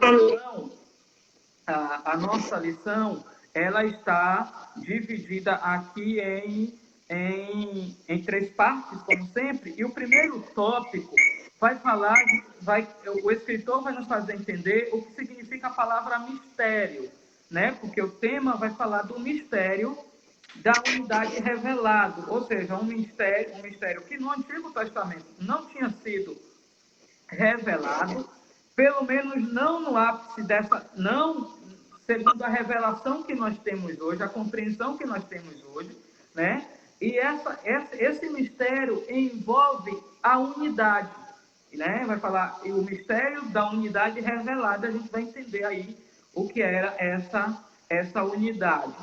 lição, ela está dividida aqui em três partes, como sempre. E o primeiro tópico o escritor vai nos fazer entender o que significa a palavra mistério, né? Porque o tema vai falar do mistério da unidade revelado, ou seja, um mistério que no Antigo Testamento não tinha sido revelado, pelo menos não no ápice não segundo a revelação que nós temos hoje, a compreensão que nós temos hoje, né? E esse mistério envolve a unidade, né? Vai falar o mistério da unidade revelada, a gente vai entender aí o que era essa unidade.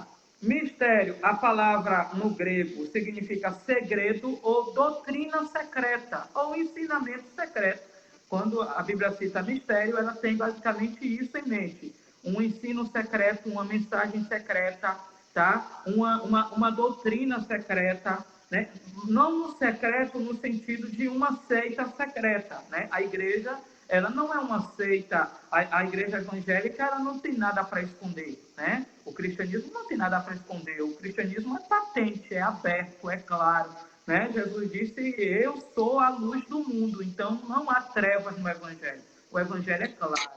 Mistério, a palavra no grego significa segredo ou doutrina secreta, ou ensinamento secreto. Quando a Bíblia cita mistério, ela tem basicamente isso em mente. Um ensino secreto, uma mensagem secreta, tá? Uma doutrina secreta, né? Não no secreto no sentido de uma seita secreta, né? A igreja, ela não é uma seita, a igreja evangélica, ela não tem nada para esconder, né? O cristianismo não tem nada para esconder, o cristianismo é patente, é aberto, é claro, né? Jesus disse: eu sou a luz do mundo, então não há trevas no evangelho, o evangelho é claro.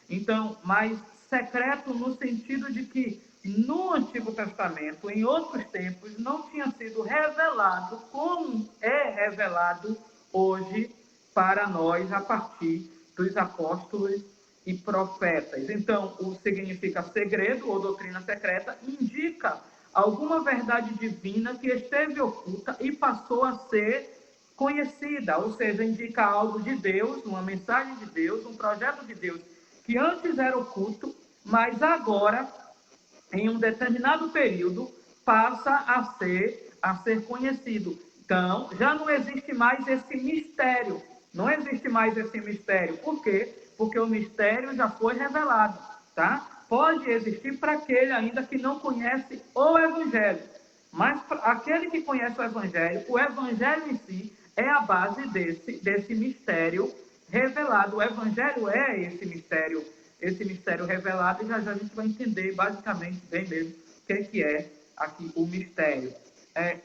Então, mas secreto no sentido de que no Antigo Testamento, em outros tempos, não tinha sido revelado como é revelado hoje para nós a partir dos apóstolos e profetas. Então, o significa segredo ou doutrina secreta indica alguma verdade divina que esteve oculta e passou a ser conhecida, ou seja, indica algo de Deus, uma mensagem de Deus, um projeto de Deus, que antes era oculto, mas agora, em um determinado período, passa a ser conhecido. Então, já não existe mais esse mistério. Não existe mais esse mistério. Por quê? Porque o mistério já foi revelado, tá? Pode existir para aquele ainda que não conhece o Evangelho. Mas aquele que conhece o Evangelho em si é a base desse mistério revelado. O Evangelho é esse mistério revelado, e já a gente vai entender basicamente bem mesmo o que é aqui o mistério.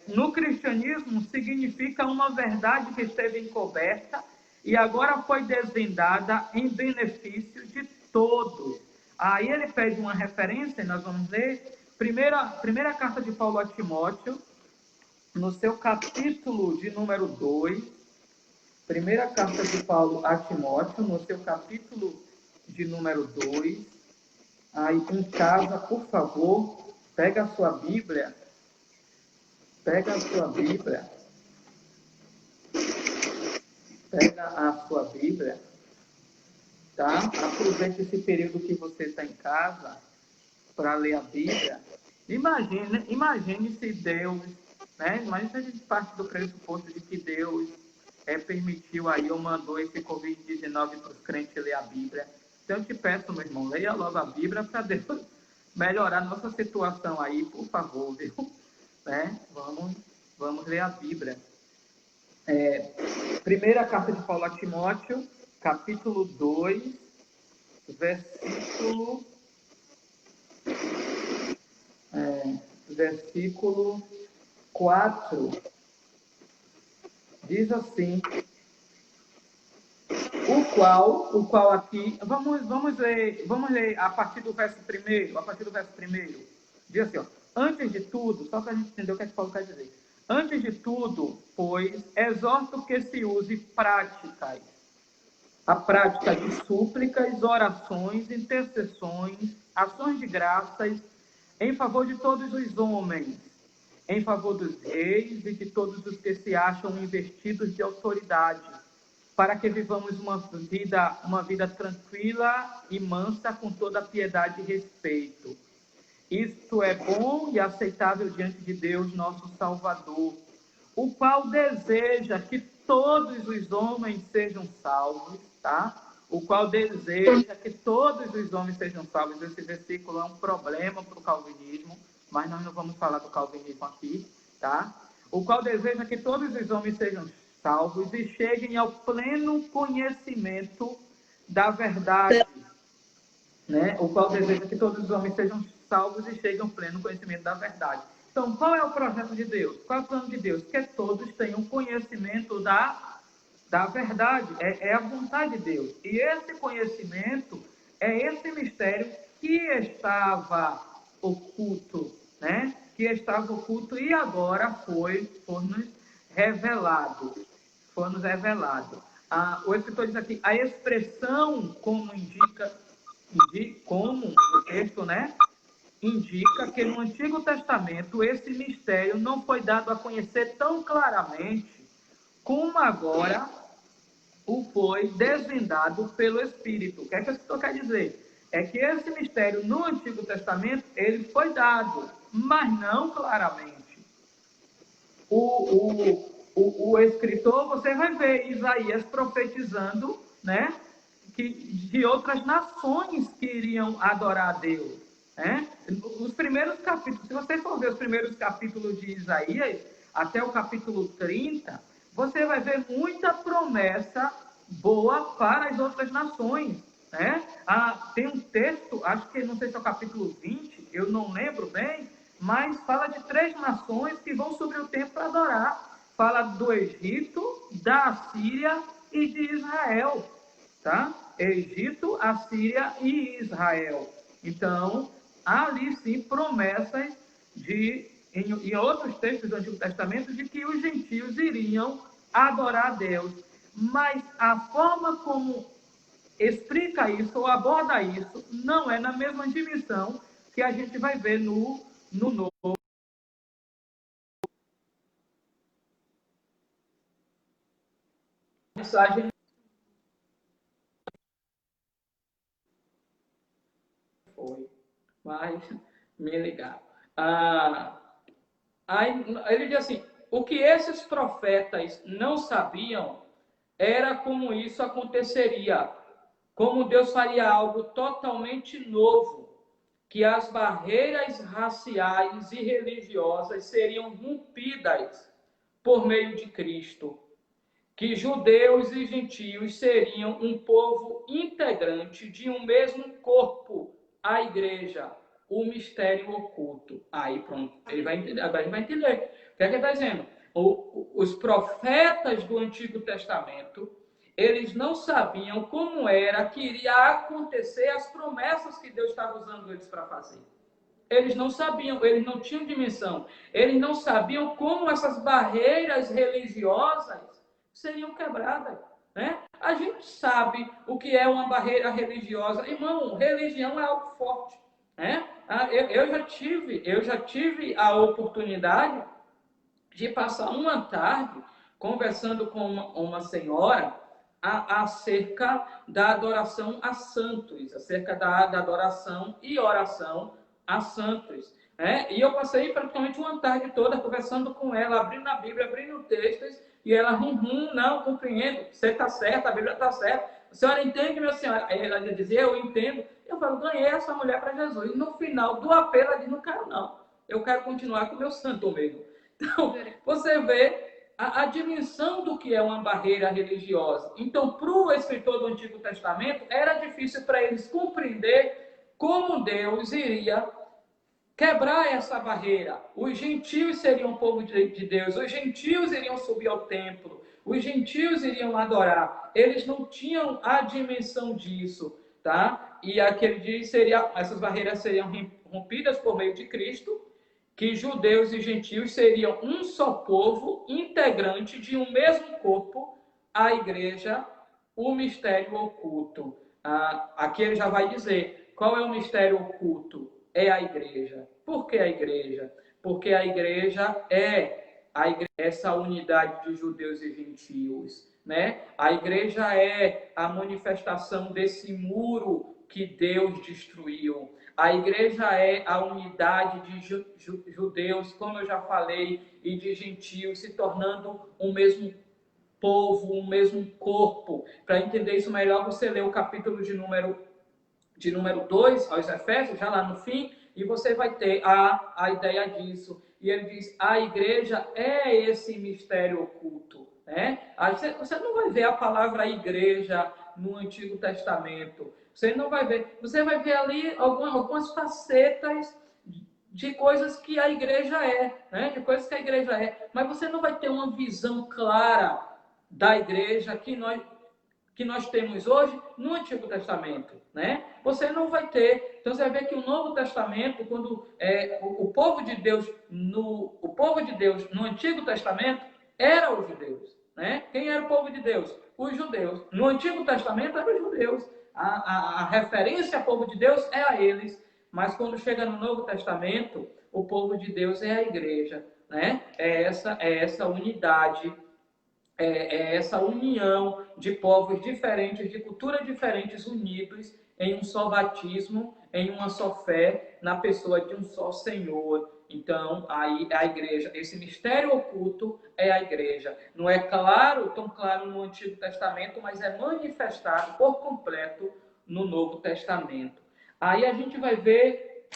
No cristianismo, significa uma verdade que esteve encoberta e agora foi desvendada em benefício de todos. Aí ele pede uma referência, nós vamos ler, primeira carta de Paulo a Timóteo, no seu capítulo de número 2, primeira carta de Paulo a Timóteo, no seu capítulo de número 2, aí em casa, por favor, pega a sua Bíblia, pega a sua Bíblia, tá? Aproveite esse período que você está em casa para ler a Bíblia. Imagine se Deus, né? Imagine se a gente parte do pressuposto de que Deus permitiu aí, ou mandou esse Covid-19 para os crentes ler a Bíblia. Então eu te peço, meu irmão, leia logo a Bíblia para Deus melhorar nossa situação aí, por favor, viu? Né? Vamos ler a Bíblia. Primeira carta de Paulo a Timóteo, capítulo 2, versículo 4, diz assim, o qual aqui, vamos ler a partir do verso 1, diz assim, ó, antes de tudo, só para a gente entender o que Paulo quer dizer, antes de tudo, pois, exorto que se use a prática de súplicas, orações, intercessões, ações de graças, em favor de todos os homens, em favor dos reis e de todos os que se acham investidos de autoridade, para que vivamos uma vida tranquila e mansa, com toda piedade e respeito. Isto é bom e aceitável diante de Deus, nosso Salvador, o qual deseja que todos os homens sejam salvos, tá? O qual deseja que todos os homens sejam salvos. Esse versículo é um problema para o calvinismo, mas nós não vamos falar do calvinismo aqui, tá? O qual deseja que todos os homens sejam salvos e cheguem ao pleno conhecimento da verdade, né? O qual deseja que todos os homens sejam salvos e cheguem ao pleno conhecimento da verdade. Então, qual é o projeto de Deus? Qual é o plano de Deus? Que todos tenham conhecimento da verdade. É a vontade de Deus. E esse conhecimento é esse mistério que estava oculto, né? Que estava oculto e agora foi-nos revelado. Foi-nos revelado. O escritor diz aqui, a expressão como como o texto, né? Indica que no Antigo Testamento esse mistério não foi dado a conhecer tão claramente como agora o foi desvendado pelo Espírito. O que é que o escritor quer dizer? É que esse mistério no Antigo Testamento ele foi dado, mas não claramente. O escritor, você vai ver Isaías profetizando, né, de outras nações que iriam adorar a Deus. Né? Os primeiros capítulos, se você for ver os primeiros capítulos de Isaías, até o capítulo 30, você vai ver muita promessa boa para as outras nações. Né? Tem um texto, acho que não sei se é o capítulo 20, eu não lembro bem, mas fala de 3 nações que vão subir o templo para adorar. Fala do Egito, da Assíria e de Israel. Tá? Egito, Assíria e Israel. Então, há ali sim promessas em outros textos do Antigo Testamento de que os gentios iriam adorar a Deus. Mas a forma como explica isso ou aborda isso não é na mesma dimensão que a gente vai ver no Novo. mensagem foi, mas me ligaram. Aí ele diz assim, o que esses profetas não sabiam era como isso aconteceria, como Deus faria algo totalmente novo, que as barreiras raciais e religiosas seriam rompidas por meio de Cristo, que judeus e gentios seriam um povo integrante de um mesmo corpo, a igreja, o mistério oculto. Aí pronto, ele vai entender, agora ele vai entender. O que é que ele está dizendo? Os profetas do Antigo Testamento, eles não sabiam como era que iria acontecer as promessas que Deus estava usando eles para fazer. Eles não sabiam, eles não tinham dimensão, eles não sabiam como essas barreiras religiosas seriam quebradas, né? A gente sabe o que é uma barreira religiosa. Irmão, religião é algo forte, né? Eu já tive a oportunidade de passar uma tarde conversando com uma senhora acerca da adoração a santos, acerca da adoração e oração a santos. E eu passei praticamente uma tarde toda conversando com ela, abrindo a Bíblia, abrindo textos, e ela, não compreendo, você está certa, a Bíblia está certa. A senhora entende, minha senhora? Aí ela dizia, eu entendo. Eu falo, ganhei essa mulher para Jesus. E no final do apelo, ela diz, não quero não. Eu quero continuar com o meu santo mesmo. Então, você vê a dimensão do que é uma barreira religiosa. Então, para o escritor do Antigo Testamento, era difícil para eles compreender como Deus iria quebrar essa barreira. Os gentios seriam o povo de Deus, os gentios iriam subir ao templo, os gentios iriam adorar. Eles não tinham a dimensão disso, tá? E aquele dia essas barreiras seriam rompidas por meio de Cristo, que judeus e gentios seriam um só povo, integrante de um mesmo corpo, a igreja, o mistério oculto. Aqui ele já vai dizer, qual é o mistério oculto? É a igreja. Por que a igreja? Porque a igreja é essa unidade de judeus e gentios, né? A igreja é a manifestação desse muro que Deus destruiu. A igreja é a unidade de judeus, como eu já falei, e de gentios, se tornando um mesmo povo, um mesmo corpo. Para entender isso melhor, você lê o capítulo de número 2 aos Efésios, já lá no fim, e você vai ter a ideia disso. E ele diz, a igreja é esse mistério oculto, né? Você não vai ver a palavra igreja no Antigo Testamento. Você não vai ver. Você vai ver ali algumas facetas de coisas que a igreja é, né? De coisas que a igreja é. Mas você não vai ter uma visão clara da igreja que nós temos hoje no Antigo Testamento, né? Você não vai ter. Então você vai ver que o Novo Testamento, quando o povo de Deus no Antigo Testamento era os judeus, né? Quem era o povo de Deus? Os judeus. No Antigo Testamento eram os judeus. A referência ao povo de Deus é a eles, mas quando chega no Novo Testamento, o povo de Deus é a igreja, né? É essa unidade. Essa união de povos diferentes, de culturas diferentes, unidos em um só batismo, em uma só fé, na pessoa de um só Senhor. Então, aí a igreja, esse mistério oculto é a igreja. Não é tão claro no Antigo Testamento, mas é manifestado por completo no Novo Testamento. Aí a gente vai ver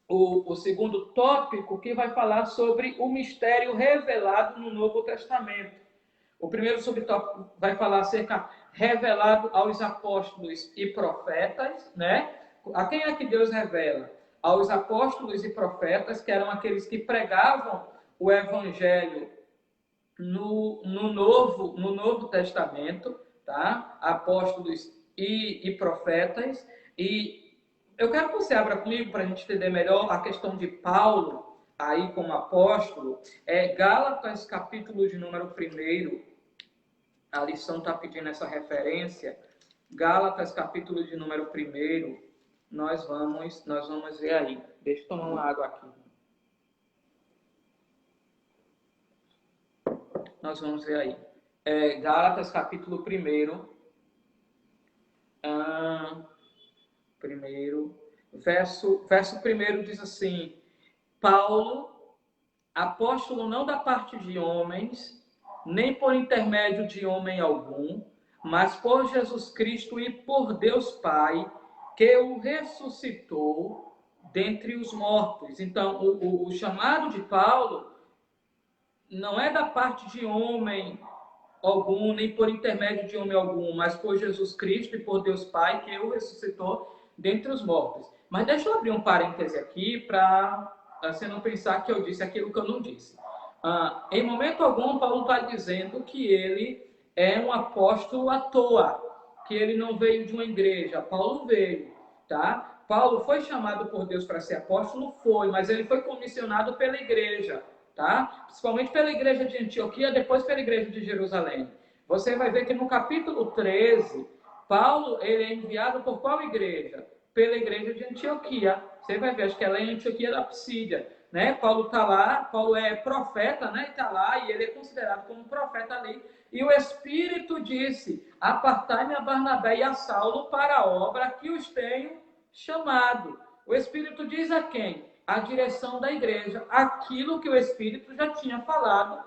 o segundo tópico, que vai falar sobre o mistério revelado no Novo Testamento. O primeiro subtópico vai falar acerca revelado aos apóstolos e profetas, né? A quem é que Deus revela? Aos apóstolos e profetas, que eram aqueles que pregavam o evangelho no Novo Testamento, tá? Apóstolos e profetas. E eu quero que você abra comigo para a gente entender melhor a questão de Paulo aí como apóstolo. Gálatas, capítulo de número 1. A lição está pedindo essa referência. Gálatas, capítulo de número 1. Nós vamos ver aí. Deixa eu tomar uma água aqui. Nós vamos ver aí. Gálatas capítulo 1, verso 1 diz assim: Paulo, apóstolo não da parte de homens, nem por intermédio de homem algum, mas por Jesus Cristo e por Deus Pai, que o ressuscitou dentre os mortos. Então, o chamado de Paulo não é da parte de homem algum, nem por intermédio de homem algum, mas por Jesus Cristo e por Deus Pai, que o ressuscitou dentre os mortos. Mas deixa eu abrir um parêntese aqui para você não pensar que eu disse aquilo que eu não disse. Em momento algum, Paulo está dizendo que ele é um apóstolo à toa, que ele não veio de uma igreja. Paulo veio, tá? Paulo foi chamado por Deus para ser apóstolo? Foi, mas ele foi comissionado pela igreja, tá? Principalmente pela igreja de Antioquia, depois pela igreja de Jerusalém. Você vai ver que no capítulo 13, Paulo ele é enviado por qual igreja? Pela igreja de Antioquia. Você vai ver, acho que ela é em Antioquia da Psídia, né? Paulo está lá, Paulo é profeta, né? Está lá e ele é considerado como profeta ali. E o Espírito disse: apartai-me a Barnabé e a Saulo para a obra que os tenho chamado. O Espírito diz a quem? A direção da igreja, aquilo que o Espírito já tinha falado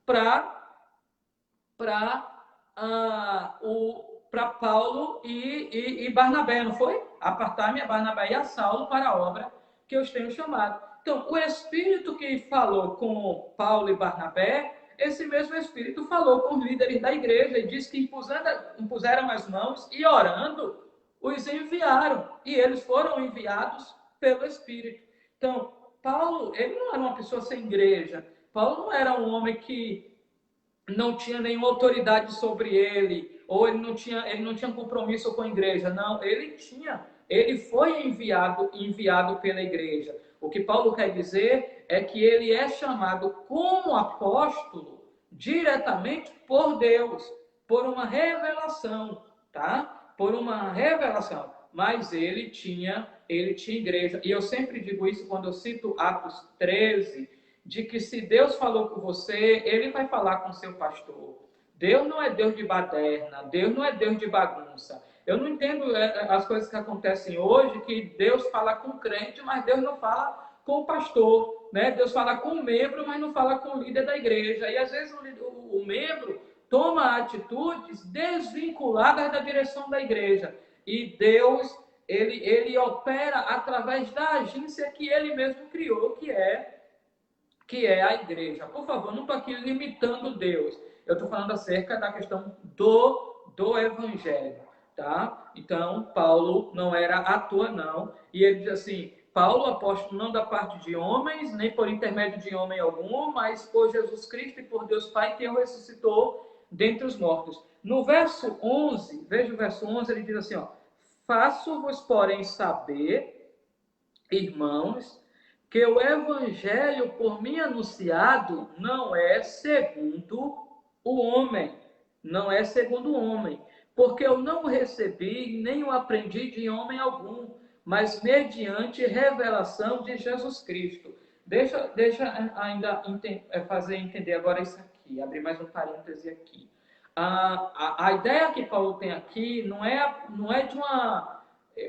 para Paulo e Barnabé, não foi? Apartar-me a Barnabé e a Saulo para a obra que eu os tenho chamado. Então, o Espírito que falou com Paulo e Barnabé, esse mesmo Espírito falou com os líderes da igreja e disse que impuseram as mãos e orando, os enviaram. E eles foram enviados pelo Espírito. Então, Paulo, ele não era uma pessoa sem igreja. Paulo não era um homem que não tinha nenhuma autoridade sobre ele, ou ele não tinha compromisso com a igreja. Não, ele foi enviado pela igreja. O que Paulo quer dizer é que ele é chamado como apóstolo diretamente por Deus, por uma revelação, tá? Por uma revelação. Mas ele tinha igreja. E eu sempre digo isso quando eu cito Atos 13, de que se Deus falou com você, ele vai falar com seu pastor. Deus não é Deus de baderna, Deus não é Deus de bagunça. Eu não entendo as coisas que acontecem hoje, que Deus fala com o crente, mas Deus não fala com o pastor, né? Deus fala com o membro, mas não fala com o líder da igreja. E às vezes o membro toma atitudes desvinculadas da direção da igreja. E Deus, ele opera através da agência que ele mesmo criou, que é a igreja. Por favor, não estou aqui limitando Deus. Eu estou falando acerca da questão do evangelho, tá? Então, Paulo não era à toa, não. E ele diz assim: Paulo, apóstolo não da parte de homens, nem por intermédio de homem algum, mas por Jesus Cristo e por Deus Pai, que o ressuscitou dentre os mortos. No verso 11, veja o verso 11, ele diz assim, ó: faço-vos, porém, saber, irmãos, que o evangelho por mim anunciado não é segundo o homem. Não é segundo o homem. Porque eu não o recebi, nem o aprendi de homem algum, mas mediante revelação de Jesus Cristo. Deixa ainda fazer entender agora isso aqui. Abrir mais um parêntese aqui. A ideia que Paulo tem aqui não é de uma...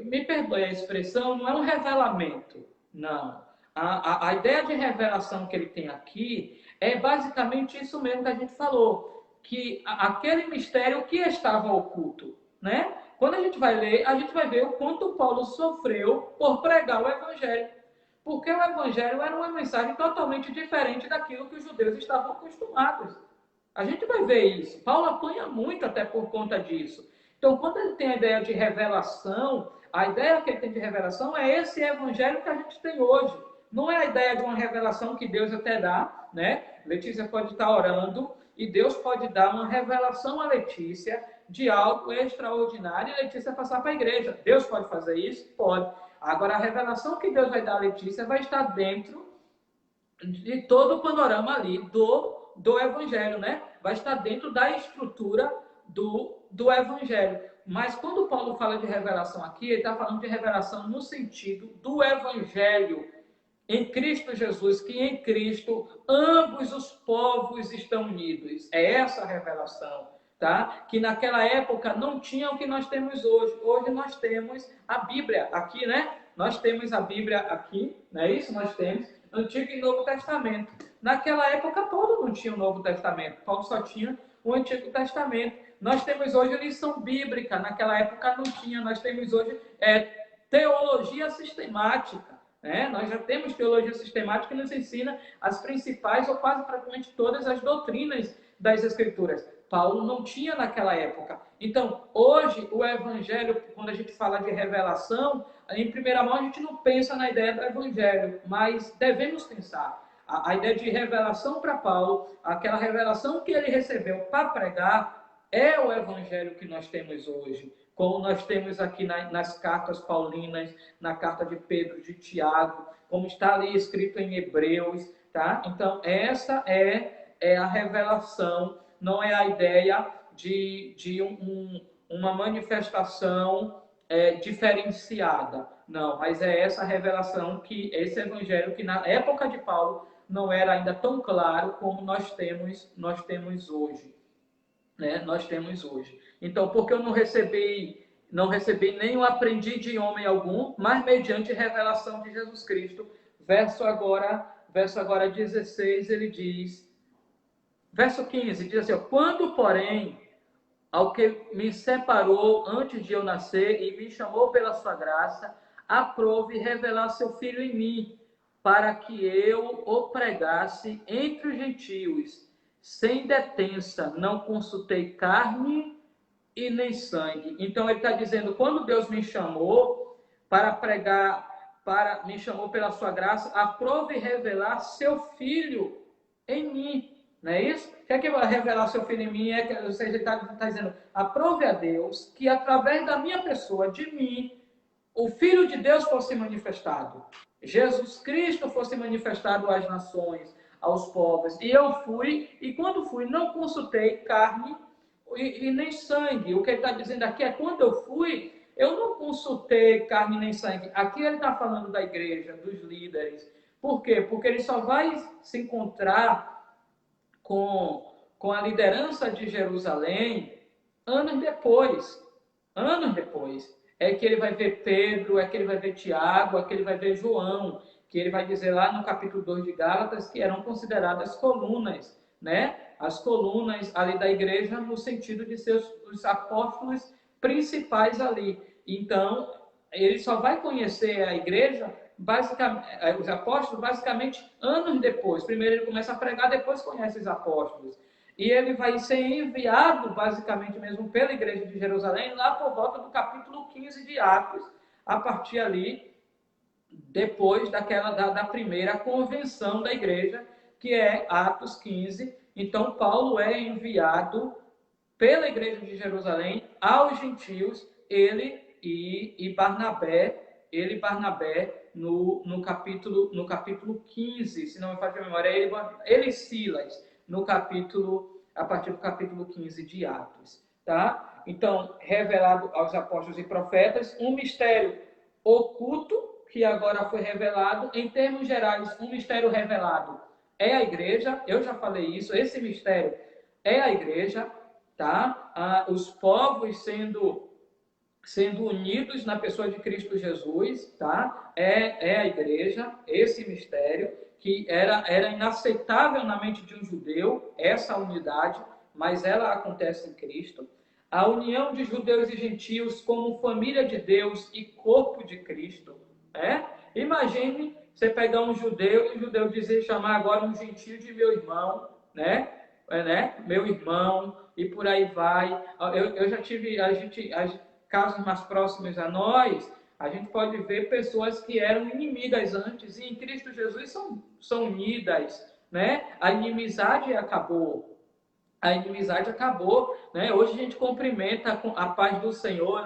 Me perdoe a expressão, não é um revelamento. Não. A ideia de revelação que ele tem aqui é basicamente isso mesmo que a gente falou, que aquele mistério que estava oculto, né? Quando a gente vai ler, a gente vai ver o quanto Paulo sofreu por pregar o evangelho, porque o evangelho era uma mensagem totalmente diferente daquilo que os judeus estavam acostumados. A gente vai ver isso. Paulo apanha muito até por conta disso. Então, quando ele tem a ideia de revelação, a ideia que ele tem de revelação é esse evangelho que a gente tem hoje. Não é a ideia de uma revelação que Deus até dá, né? Letícia pode estar orando e Deus pode dar uma revelação a Letícia de algo extraordinário e Letícia passar para a igreja. Deus pode fazer isso? Pode. Agora, a revelação que Deus vai dar a Letícia vai estar dentro de todo o panorama ali do evangelho, né? Vai estar dentro da estrutura do evangelho. Mas quando Paulo fala de revelação aqui, ele está falando de revelação no sentido do evangelho em Cristo Jesus, que em Cristo ambos os povos estão unidos. É essa a revelação, tá? Que naquela época não tinha o que nós temos hoje. Hoje nós temos a Bíblia aqui, né? Nós temos a Bíblia aqui, não é isso? Nós temos Antigo e Novo Testamento. Naquela época, Paulo não tinha o Novo Testamento. Paulo só tinha o Antigo Testamento. Nós temos hoje lição bíblica. Naquela época não tinha. Nós temos hoje teologia sistemática. Nós já temos teologia sistemática que nos ensina as principais ou quase praticamente todas as doutrinas das Escrituras. Paulo não tinha naquela época. Então, hoje, o Evangelho, quando a gente fala de revelação, em primeira mão a gente não pensa na ideia do Evangelho, mas devemos pensar. A ideia de revelação para Paulo, aquela revelação que ele recebeu para pregar, é o Evangelho que nós temos hoje. Como nós temos aqui nas cartas paulinas, na carta de Pedro, de Tiago, como está ali escrito em Hebreus, tá? Então, essa é a revelação, não é a ideia de uma manifestação diferenciada, não, mas é essa revelação, esse evangelho que na época de Paulo não era ainda tão claro como nós temos hoje. Nós temos hoje. Então, porque eu não recebi nem o aprendi de homem algum, mas mediante revelação de Jesus Cristo. Verso agora 16, ele diz, verso 15, diz assim, quando, porém, ao que me separou antes de eu nascer e me chamou pela sua graça, aprove revelar seu Filho em mim, para que eu o pregasse entre os gentios, sem detença, não consultei carne e nem sangue. Então ele está dizendo, quando Deus me chamou para pregar, me chamou pela sua graça, aprove revelar seu Filho em mim. Não é isso? O que é que vai revelar seu Filho em mim? Ou seja, ele está dizendo, aprove a Deus que através da minha pessoa, de mim, o Filho de Deus fosse manifestado. Jesus Cristo fosse manifestado às nações, aos povos. E eu fui, e quando fui, não consultei carne e nem sangue. O que ele está dizendo aqui é, quando eu fui, eu não consultei carne nem sangue. Aqui ele está falando da igreja, dos líderes. Por quê? Porque ele só vai se encontrar com a liderança de Jerusalém anos depois. Anos depois. É que ele vai ver Pedro, é que ele vai ver Tiago, é que ele vai ver João, que ele vai dizer lá no capítulo 2 de Gálatas que eram consideradas colunas, as colunas ali da igreja no sentido de ser os apóstolos principais ali. Então, ele só vai conhecer a igreja, os apóstolos, basicamente anos depois. Primeiro ele começa a pregar, depois conhece os apóstolos. E ele vai ser enviado, basicamente mesmo, pela igreja de Jerusalém, lá por volta do capítulo 15 de Atos, a partir ali, depois da primeira convenção da igreja, que é Atos 15. Então, Paulo é enviado pela igreja de Jerusalém aos gentios, ele e Barnabé, no capítulo 15, se não me falha a memória, ele e Silas, a partir do capítulo 15 de Atos. Tá? Então, revelado aos apóstolos e profetas, um mistério oculto, que agora foi revelado. Em termos gerais, um mistério revelado é a igreja. Eu já falei isso, esse mistério é a igreja, tá? Os povos sendo unidos na pessoa de Cristo Jesus, tá? É a igreja, esse mistério, que era inaceitável na mente de um judeu, essa unidade, mas ela acontece em Cristo. A união de judeus e gentios como família de Deus e corpo de Cristo. Imagine você pegar um judeu e o judeu dizer, chamar agora um gentio de meu irmão, meu irmão, e por aí vai. Eu já tive, casos mais próximos a nós, a gente pode ver pessoas que eram inimigas antes e em Cristo Jesus são unidas, A inimizade acabou. Hoje a gente cumprimenta com a paz do Senhor,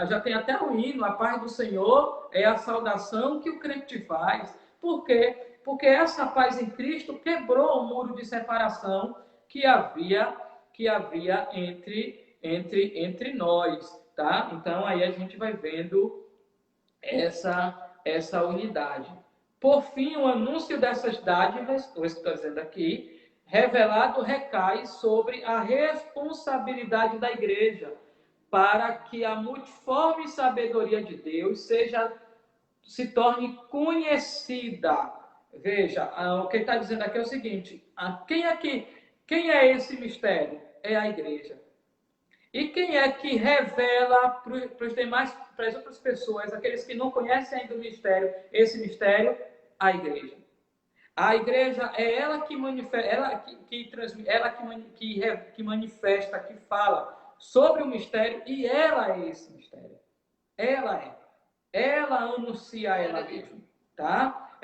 Já tem até o hino, a paz do Senhor é a saudação que o crente faz. Por quê? Porque essa paz em Cristo quebrou o muro de separação que havia entre nós, tá? Então aí a gente vai vendo essa unidade. Por fim, o anúncio dessas dádivas, ou isso que estou dizendo aqui, revelado recai sobre a responsabilidade da igreja para que a multiforme sabedoria de Deus se torne conhecida. Veja, o que ele está dizendo aqui é o seguinte: quem é esse mistério? É a igreja. E quem é que revela para as outras pessoas, aqueles que não conhecem ainda o mistério, esse mistério? A igreja. A igreja é ela que manifesta, que manifesta, que fala sobre o mistério, e ela é esse mistério. Ela anuncia ela mesma, tá?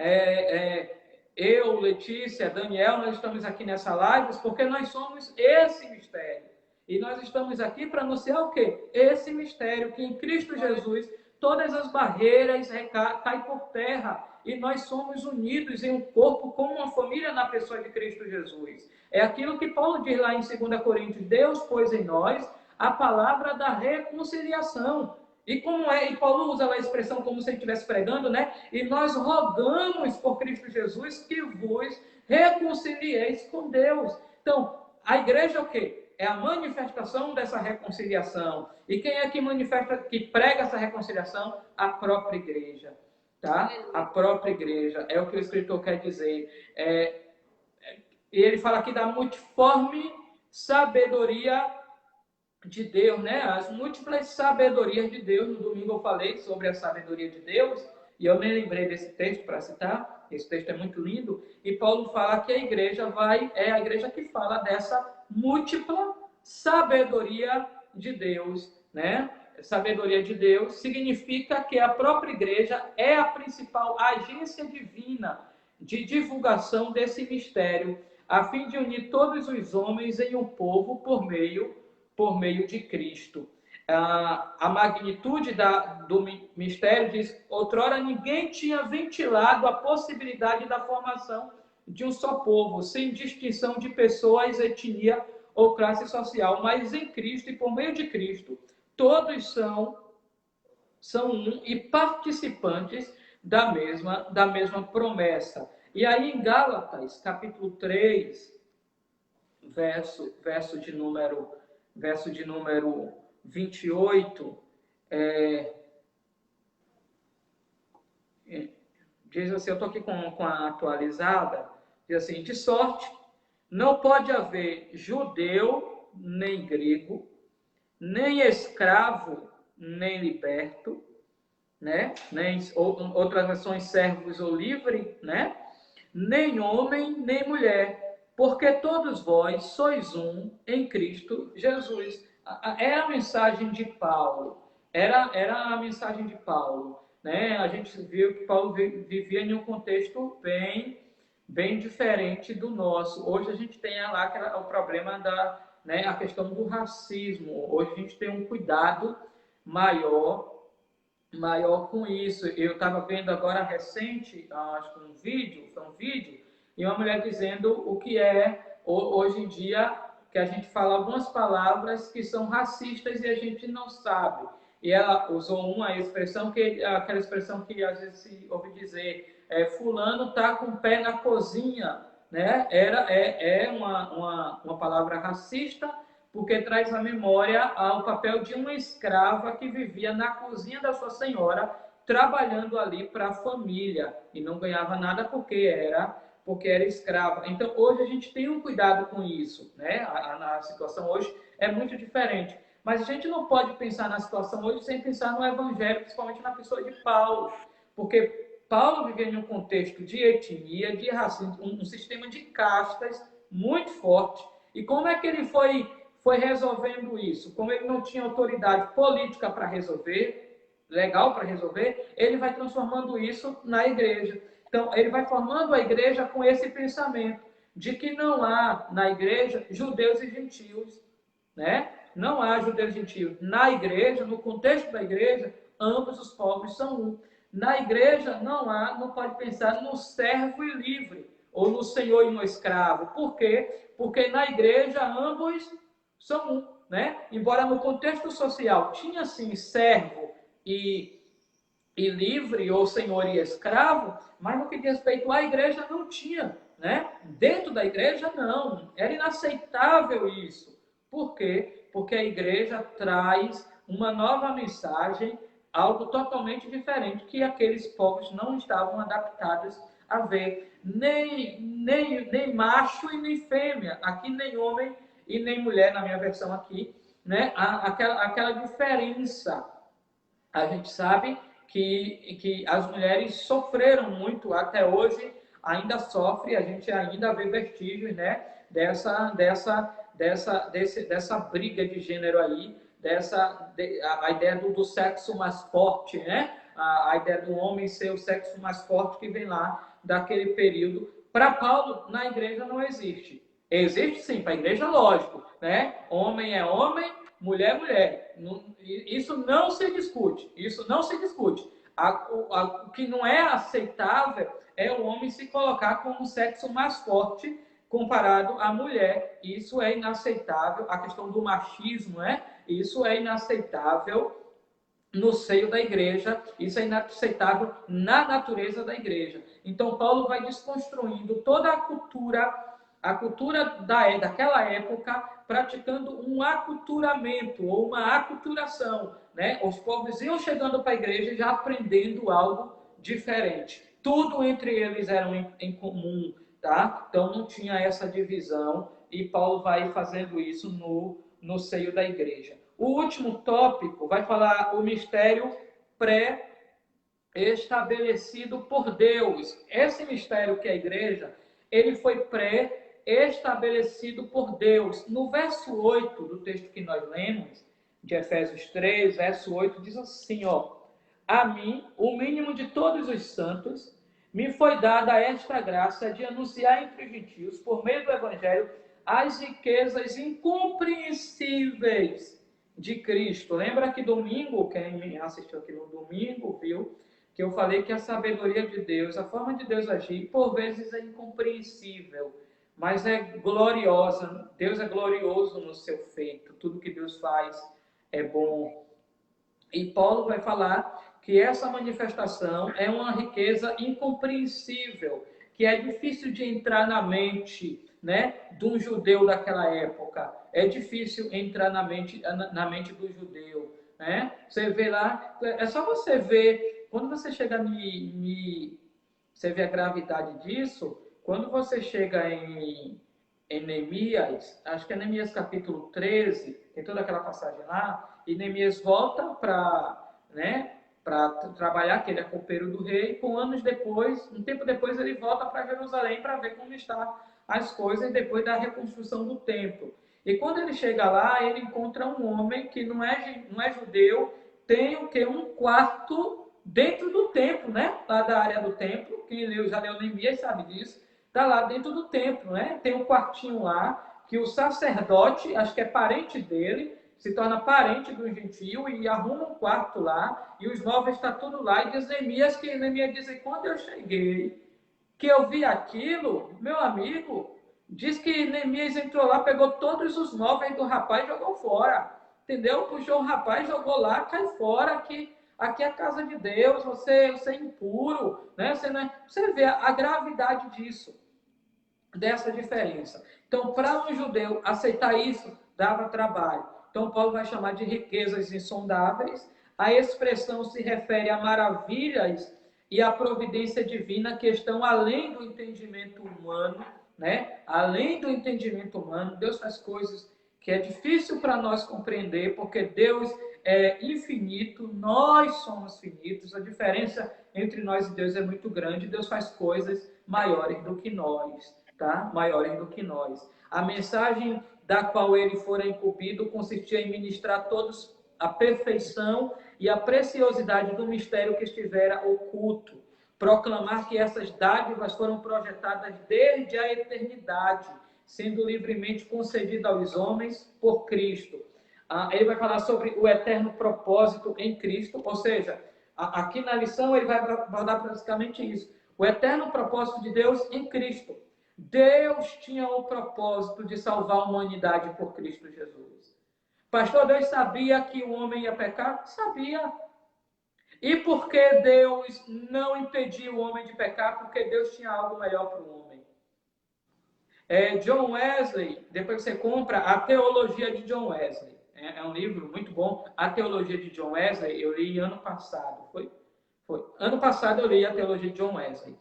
Eu, Letícia, Daniel, nós estamos aqui nessa live porque nós somos esse mistério. E nós estamos aqui para anunciar o quê? Esse mistério, que em Cristo Jesus todas as barreiras caem por terra e nós somos unidos em um corpo como uma família na pessoa de Cristo Jesus. É aquilo que Paulo diz lá em 2 Coríntios: Deus pôs em nós a palavra da reconciliação. E Paulo usa a expressão como se ele estivesse pregando, né? E nós rogamos por Cristo Jesus que vos reconcilieis com Deus. Então, a igreja é o quê? É a manifestação dessa reconciliação. E quem é que manifesta, que prega essa reconciliação? A própria igreja, tá? A própria igreja. É o que o escritor quer dizer. E ele fala aqui da multiforme sabedoria de Deus, né? As múltiplas sabedorias de Deus. No domingo eu falei sobre a sabedoria de Deus e eu me lembrei desse texto para citar. Esse texto é muito lindo. E Paulo fala que a igreja é a igreja que fala dessa múltipla sabedoria de Deus, né? Sabedoria de Deus significa que a própria igreja é a principal agência divina de divulgação desse mistério, a fim de unir todos os homens em um povo por meio de Cristo. A magnitude do mistério diz: outrora ninguém tinha ventilado a possibilidade da formação de um só povo, sem distinção de pessoas, etnia ou classe social, mas em Cristo e por meio de Cristo, todos são um e participantes da mesma promessa. E aí em Gálatas, capítulo 3, verso de número 28, diz assim, eu estou aqui com a atualizada, diz assim: de sorte, não pode haver judeu, nem grego, nem escravo, nem liberto, né? Nem outras versões, servos ou livre, né? Nem homem, nem mulher, porque todos vós sois um em Cristo Jesus. É a mensagem de Paulo. Era a mensagem de Paulo, né? A gente viu que Paulo vivia em um contexto bem diferente do nosso. Hoje a gente tem lá o problema a questão do racismo. Hoje a gente tem um cuidado maior com isso. Eu estava vendo agora recente, acho que foi um vídeo, e uma mulher dizendo o que é hoje em dia, que a gente fala algumas palavras que são racistas e a gente não sabe. E ela usou aquela expressão que às vezes se ouve dizer, fulano está com o pé na cozinha, né? É uma palavra racista, porque traz à memória o papel de uma escrava que vivia na cozinha da sua senhora, trabalhando ali para a família, e não ganhava nada porque era escrava. Então, hoje a gente tem um cuidado com isso, né? A situação hoje é muito diferente. Mas a gente não pode pensar na situação hoje sem pensar no Evangelho, principalmente na pessoa de Paulo, porque Paulo vivia em um contexto de etnia, de racismo, um sistema de castas muito forte. E como é que ele foi resolvendo isso? Como ele não tinha autoridade política para resolver, legal para resolver, ele vai transformando isso na igreja. Então, ele vai formando a igreja com esse pensamento de que não há na igreja judeus e gentios, né? Não há judeus e gentios. Na igreja, no contexto da igreja, ambos os povos são um. Na igreja não pode pensar no servo e livre, ou no senhor e no escravo. Por quê? Porque na igreja ambos são um, né? Embora no contexto social tinha sim servo e e livre, ou senhor e escravo, mas no que diz respeito à igreja não tinha, né? Dentro da igreja não, era inaceitável isso. Por quê? Porque a igreja traz uma nova mensagem, algo totalmente diferente que aqueles povos não estavam adaptados a ver. Nem macho e nem fêmea, aqui nem homem e nem mulher, na minha versão aqui, né? Aquela diferença. A gente sabe que as mulheres sofreram muito, até hoje ainda sofre, a gente ainda vê vestígios, né, dessa briga de gênero aí, a ideia do sexo mais forte, né, a ideia do homem ser o sexo mais forte que vem lá daquele período. Para Paulo, na igreja não existe. Existe sim, para a igreja, lógico, né? Homem é homem, mulher é mulher. Isso não se discute. Isso não se discute. O que não é aceitável é o homem se colocar como o sexo mais forte comparado à mulher. Isso é inaceitável. A questão do machismo, né? Isso é inaceitável no seio da igreja, isso é inaceitável na natureza da igreja. Então, Paulo vai desconstruindo toda a cultura daquela época, praticando um aculturamento ou uma aculturação, né? Os povos iam chegando para a igreja já aprendendo algo diferente. Tudo entre eles era em comum, tá? Então, não tinha essa divisão e Paulo vai fazendo isso no seio da igreja. O último tópico vai falar o mistério pré-estabelecido por Deus. Esse mistério que é a igreja, ele foi pré-estabelecido por Deus. No verso 8 do texto que nós lemos, de Efésios 3, verso 8, diz assim, ó: a mim, o mínimo de todos os santos, me foi dada esta graça de anunciar entre os gentios, por meio do evangelho, as riquezas incompreensíveis de Cristo. Lembra que domingo, quem assistiu aqui no domingo, viu que eu falei que a sabedoria de Deus, a forma de Deus agir, por vezes é incompreensível, mas é gloriosa. Deus é glorioso no seu feito. Tudo que Deus faz é bom. E Paulo vai falar que essa manifestação é uma riqueza incompreensível, que é difícil de entrar na mente, né, de um judeu daquela época. É difícil entrar na mente do judeu, né? Você vê lá, é só você ver, quando você chega você vê a gravidade disso, quando você chega em Neemias, acho que é Neemias capítulo 13, tem toda aquela passagem lá, e Neemias volta para trabalhar, que ele é copeiro do rei, com anos depois, um tempo depois, ele volta para Jerusalém para ver como estão as coisas depois da reconstrução do templo. E quando ele chega lá, ele encontra um homem que não é judeu, tem o que? Um quarto dentro do templo, né? Lá da área do templo, quem já leu Neemias sabe disso, está lá dentro do templo, né? Tem um quartinho lá, que o sacerdote, acho que é parente dele, se torna parente do gentio e arruma um quarto lá, e os móveis estão tudo lá, e diz Neemias que Neemias diz, quando eu cheguei, que eu vi aquilo, meu amigo, diz que Neemias entrou lá, pegou todos os móveis do rapaz e jogou fora, entendeu? Puxou o rapaz, jogou lá, cai fora, aqui é a casa de Deus, você é impuro, né? Você vê a gravidade disso, dessa diferença. Então, para um judeu aceitar isso, dava trabalho. Então, Paulo vai chamar de riquezas insondáveis. A expressão se refere a maravilhas e a providência divina que estão além do entendimento humano, né? Além do entendimento humano, Deus faz coisas que é difícil para nós compreender, porque Deus é infinito, nós somos finitos, a diferença entre nós e Deus é muito grande, Deus faz coisas maiores do que nós, tá? Maiores do que nós. A mensagem da qual ele fora incumbido consistia em ministrar a todos a perfeição e a preciosidade do mistério que estivera oculto, proclamar que essas dádivas foram projetadas desde a eternidade, sendo livremente concedida aos homens por Cristo. Ele vai falar sobre o eterno propósito em Cristo, ou seja, aqui na lição ele vai abordar praticamente isso. O eterno propósito de Deus em Cristo. Deus tinha o propósito de salvar a humanidade por Cristo Jesus. Pastor, Deus sabia que o homem ia pecar? Sabia. E por que Deus não impediu o homem de pecar? Porque Deus tinha algo melhor para o homem. John Wesley, depois você compra a Teologia de John Wesley. É um livro muito bom. A Teologia de John Wesley eu li ano passado. Foi? Ano passado eu li a Teologia de John Wesley.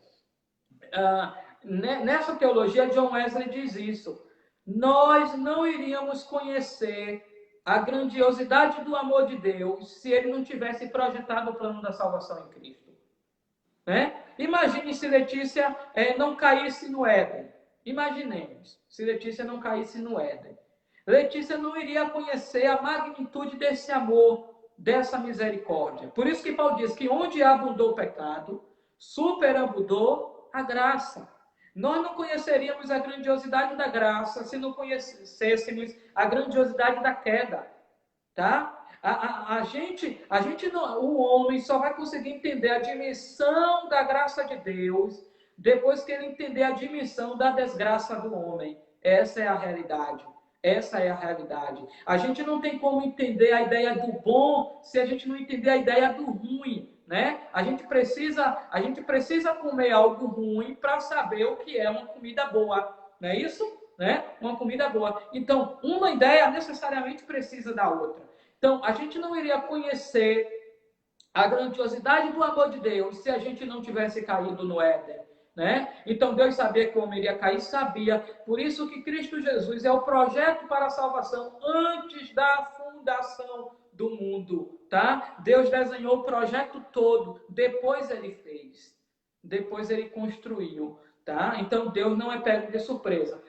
Nessa teologia, John Wesley diz isso. Nós não iríamos conhecer a grandiosidade do amor de Deus se ele não tivesse projetado o plano da salvação em Cristo. Né? Imagine se Letícia não caísse no Éden. Imaginemos se Letícia não caísse no Éden. Letícia não iria conhecer a magnitude desse amor, dessa misericórdia. Por isso que Paulo diz que onde abundou o pecado, superabundou a graça. Nós não conheceríamos a grandiosidade da graça se não conhecêssemos a grandiosidade da queda, tá? A gente não, o homem só vai conseguir entender a dimensão da graça de Deus depois que ele entender a dimensão da desgraça do homem. Essa é a realidade. Essa é a realidade. A gente não tem como entender a ideia do bom se a gente não entender a ideia do ruim, né? A gente precisa comer algo ruim para saber o que é uma comida boa, não é isso? Né? Uma comida boa. Então, uma ideia necessariamente precisa da outra. Então, a gente não iria conhecer a grandiosidade do amor de Deus se a gente não tivesse caído no Éden. Né? Então Deus sabia que o homem iria cair, sabia. Por isso que Cristo Jesus é o projeto para a salvação antes da fundação do mundo, tá? Deus desenhou o projeto todo, depois ele fez, depois ele construiu, tá? Então Deus não é pego de surpresa.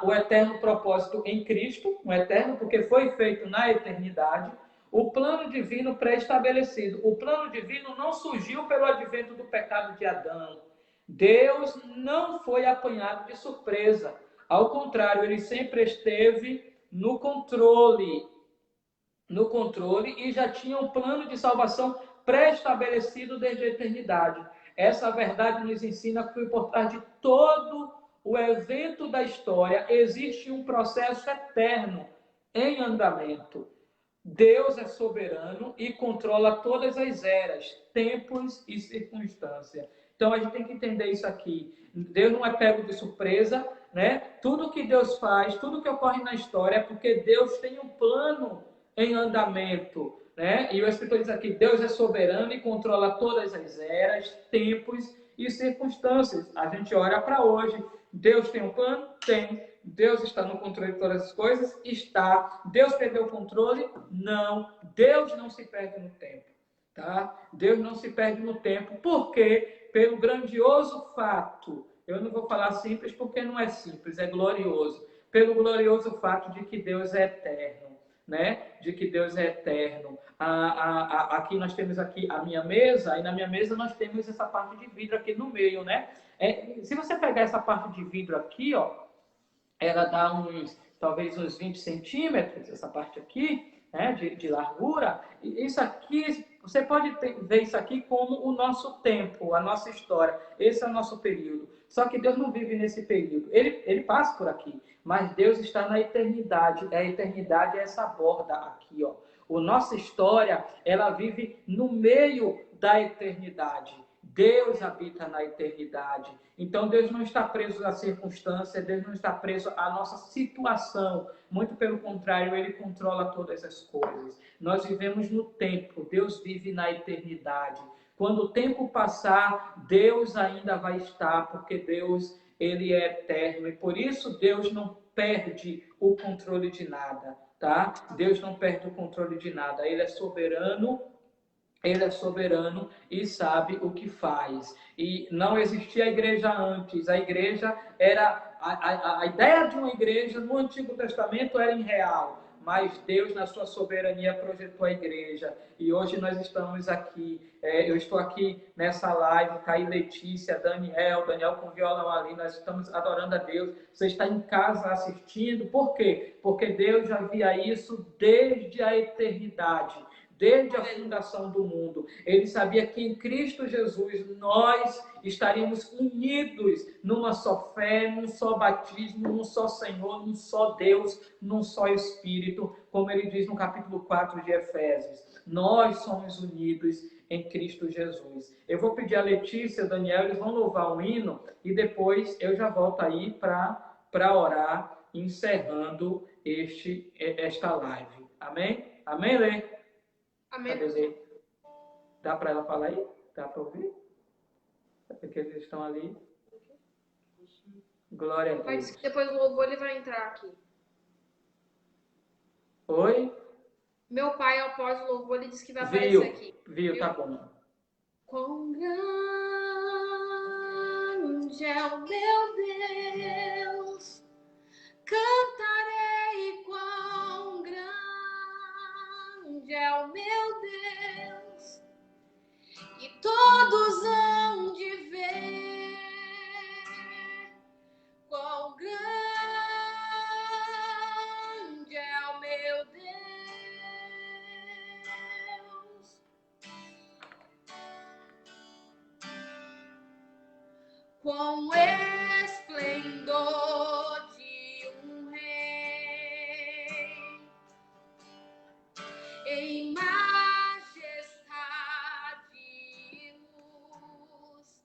O eterno propósito em Cristo, o eterno porque foi feito na eternidade, o plano divino pré-estabelecido. O plano divino não surgiu pelo advento do pecado de Adão. Deus não foi apanhado de surpresa. Ao contrário, ele sempre esteve no controle e já tinha um plano de salvação pré-estabelecido desde a eternidade. Essa verdade nos ensina que por trás de todo o evento da história existe um processo eterno em andamento. Deus é soberano e controla todas as eras, tempos e circunstâncias. Então a gente tem que entender isso aqui. Deus não é pego de surpresa, né? Tudo que Deus faz, tudo que ocorre na história é porque Deus tem um plano em andamento, né? E o Escritor diz aqui, Deus é soberano e controla todas as eras, tempos e circunstâncias. A gente olha para hoje, Deus tem um plano? Tem. Deus está no controle de todas as coisas? Está. Deus perdeu o controle? Não. Deus não se perde no tempo, tá? Deus não se perde no tempo. Por quê? Pelo grandioso fato, eu não vou falar simples porque não é simples, é glorioso. Pelo glorioso fato de que Deus é eterno, né? De que Deus é eterno. Aqui nós temos aqui a minha mesa, e na minha mesa nós temos essa parte de vidro aqui no meio, né? Se você pegar essa parte de vidro aqui, ó, ela dá talvez uns 20 centímetros, essa parte aqui, né, de largura. E isso aqui, você pode ver isso aqui como o nosso tempo, a nossa história. Esse é o nosso período. Só que Deus não vive nesse período. Ele passa por aqui, mas Deus está na eternidade. A eternidade é essa borda aqui, ó. A nossa história, ela vive no meio da eternidade. Deus habita na eternidade. Então, Deus não está preso à circunstância, Deus não está preso à nossa situação. Muito pelo contrário, Ele controla todas as coisas. Nós vivemos no tempo, Deus vive na eternidade. Quando o tempo passar, Deus ainda vai estar, porque Deus, Ele é eterno. E por isso, Deus não perde o controle de nada, tá? Deus não perde o controle de nada. Ele é soberano. Ele é soberano e sabe o que faz. E não existia a igreja antes. A igreja era... A ideia de uma igreja no Antigo Testamento era irreal. Mas Deus, na sua soberania, projetou a igreja. E hoje nós estamos aqui. Eu estou aqui nessa live. Tá aí Letícia, Daniel com violão ali. Nós estamos adorando a Deus. Você está em casa assistindo. Por quê? Porque Deus já via isso desde a eternidade. desde a fundação do mundo. Ele sabia que em Cristo Jesus nós estaríamos unidos numa só fé, num só batismo, num só Senhor, num só Deus, num só Espírito, como ele diz no capítulo 4 de Efésios. Nós somos unidos em Cristo Jesus. Eu vou pedir a Letícia e a Daniel, eles vão louvar um hino e depois eu já volto aí para orar, encerrando esta live. Amém? Amém, Lê? Amém. Cadê? Dá para ela falar aí? Dá para ouvir? É porque eles estão ali. Glória a Deus. Depois do louvor ele vai entrar aqui. Oi? Meu pai, após o louvor, ele disse que vai aparecer aqui. Viu, tá bom. Quão grande é o meu Deus, cantarei, quão grande é o meu Deus, e todos hão de ver quão grande é o meu Deus. Com esplendor de um rei, em majestade e luz,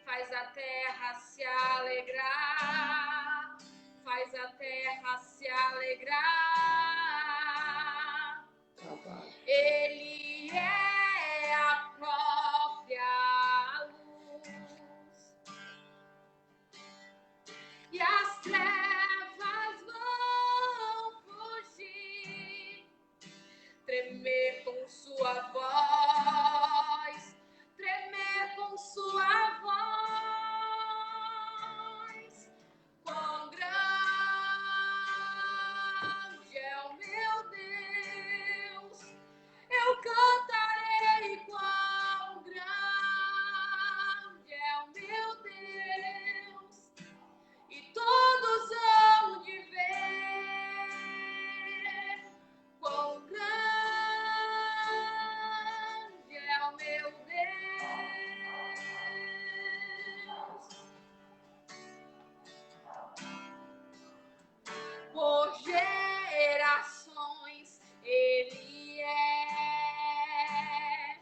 faz a terra se alegrar, faz a terra se alegrar. Ele é a própria luz, e as trevas vão fugir, tremer com sua voz, tremer com sua voz. Quão grande é o meu Deus, eu cantarei, quão grande é o meu Deus, e todos hão de ver quão grande é o meu Deus. Por gerações ele é,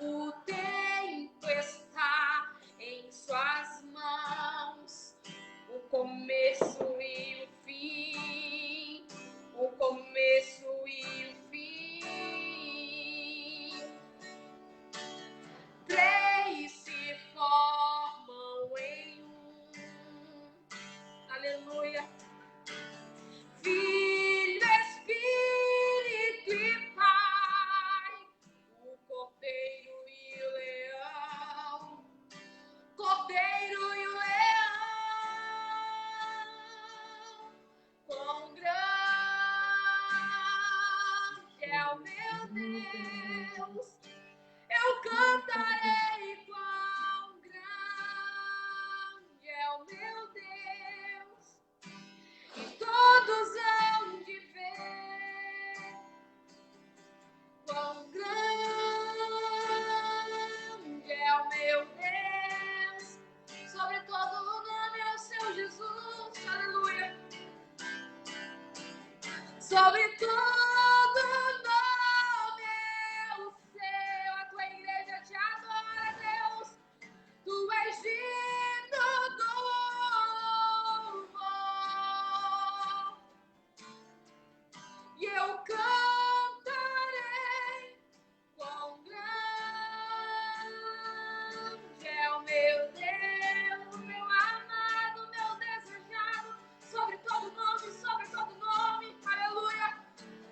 o tempo está em suas mãos, o começo e o fim, o começo e o fim. Três se formam em um. Aleluia. Filho, Espírito e Pai, o Cordeiro e o Leão, Cordeiro e o Leão. Quão grande é o meu Deus, eu cantarei, quão grande é o meu Deus, e todos hão de ver quão grande é o meu Deus. Sobre todo o nome é o seu Jesus, aleluia. Sobre todo nome é o seu. A tua igreja te adora, Deus. Tu és digno do louvor. E eu cantarei, quão grande é o meu Deus, meu amado, meu desejado. Sobre todo nome, aleluia.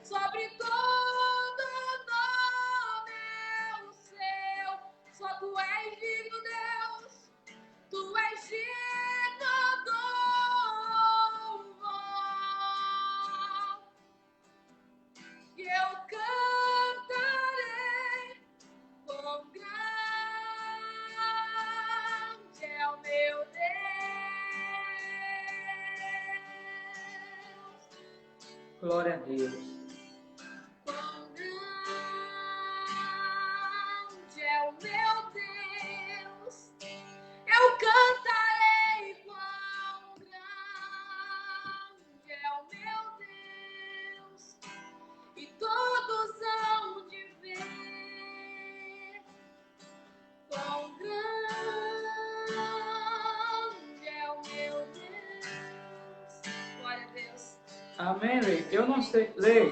Sobre todo nome é o seu. Só tu és digno, Deus. Tu és digno do louvor. E eu cantarei, quão grande é o meu Deus. Glória a Deus. Quão grande Amém, Lei? Eu não sei, Lei,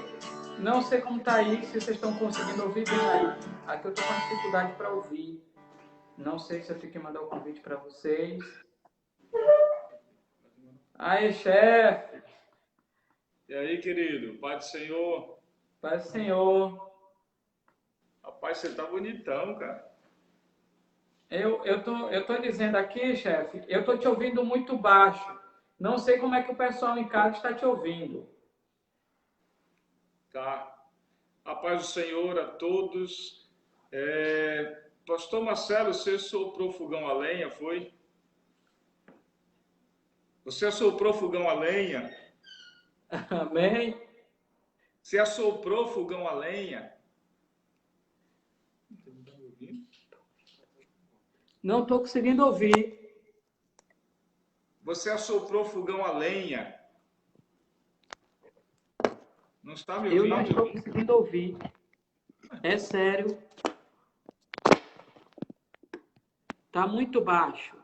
não sei como tá aí, se vocês estão conseguindo ouvir bem aí. Aqui eu tô com dificuldade para ouvir. Não sei se eu tenho que mandar o convite para vocês. Aí, chefe. E aí, querido? Pai do Senhor. Paz do Senhor. Rapaz, você tá bonitão, cara. Eu tô dizendo aqui, chefe, eu tô te ouvindo muito baixo. Não sei como é que o pessoal em casa está te ouvindo. Tá. A paz do Senhor a todos. Pastor Marcelo, você soprou fogão a lenha, foi? Você assoprou fogão a lenha? Amém? Você assoprou fogão a lenha? Não estou conseguindo ouvir. Você assoprou fogão a lenha? Não está me ouvindo? Eu não estou conseguindo ouvir. É sério. Tá muito baixo.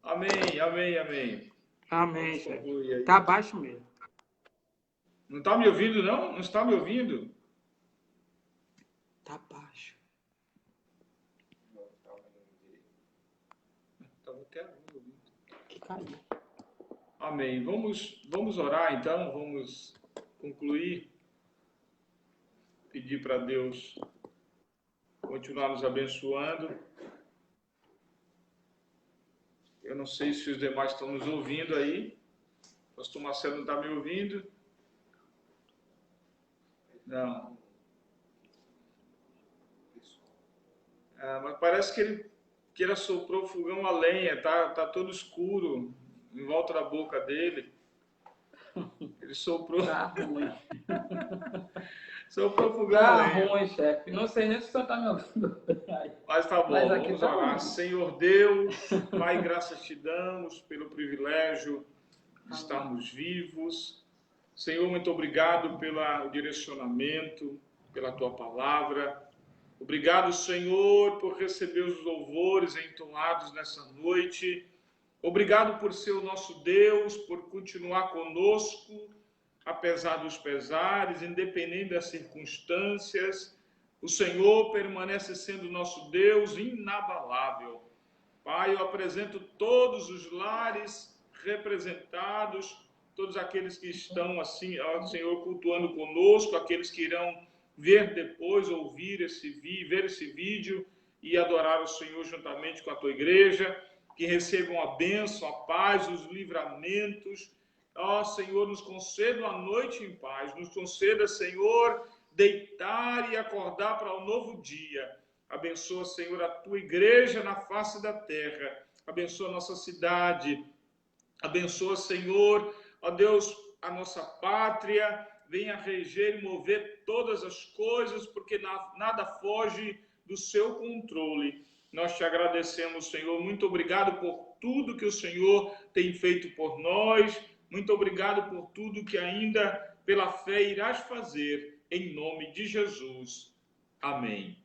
Amém, amém, amém. Amém, Vamos chefe. concluir aí. Tá baixo mesmo. Não está me ouvindo, não? Não está me ouvindo? Tá baixo. Estava até agora ouvindo. Que caiu. Amém. Vamos orar então, vamos concluir. Pedir para Deus continuar nos abençoando. Eu não sei se os demais estão nos ouvindo aí. O pastor Marcelo não está me ouvindo? Não. Mas parece que ele assoprou o fogão a lenha, tá todo escuro em volta da boca dele. Ele soprou. Tá ruim. Soprou o fogão a Tá lenha. ruim, chefe. Não sei nem se o senhor tá me ouvindo. Mas tá bom, Mas aqui vamos tá orar. bom. Senhor Deus, Pai, graças te damos pelo privilégio de estarmos vivos. Senhor, muito obrigado pelo direcionamento, pela tua palavra. Obrigado, Senhor, por receber os louvores entoados nessa noite. Obrigado por ser o nosso Deus, por continuar conosco, apesar dos pesares, independente das circunstâncias. O Senhor permanece sendo nosso Deus inabalável. Pai, eu apresento todos os lares representados, todos aqueles que estão assim, ó, Senhor, cultuando conosco, aqueles que irão ver depois, ver esse vídeo e adorar o Senhor juntamente com a tua igreja, que recebam a bênção, a paz, os livramentos. Ó Senhor, nos conceda a noite em paz, nos conceda, Senhor, deitar e acordar para um novo dia. Abençoa, Senhor, a tua igreja na face da terra. Abençoa a nossa cidade. Abençoa, Senhor, ó Deus, a nossa pátria. Venha reger e mover todas as coisas, porque nada foge do seu controle. Nós te agradecemos, Senhor. Muito obrigado por tudo que o Senhor tem feito por nós. Muito obrigado por tudo que ainda, pela fé, irás fazer. Em nome de Jesus. Amém.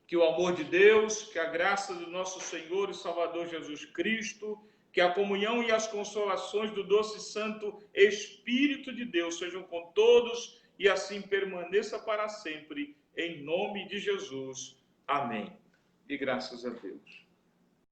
Que o amor de Deus, que a graça do nosso Senhor e Salvador Jesus Cristo, que a comunhão e as consolações do doce e santo Espírito de Deus sejam com todos e assim permaneça para sempre. Em nome de Jesus. Amém. E graças a Deus.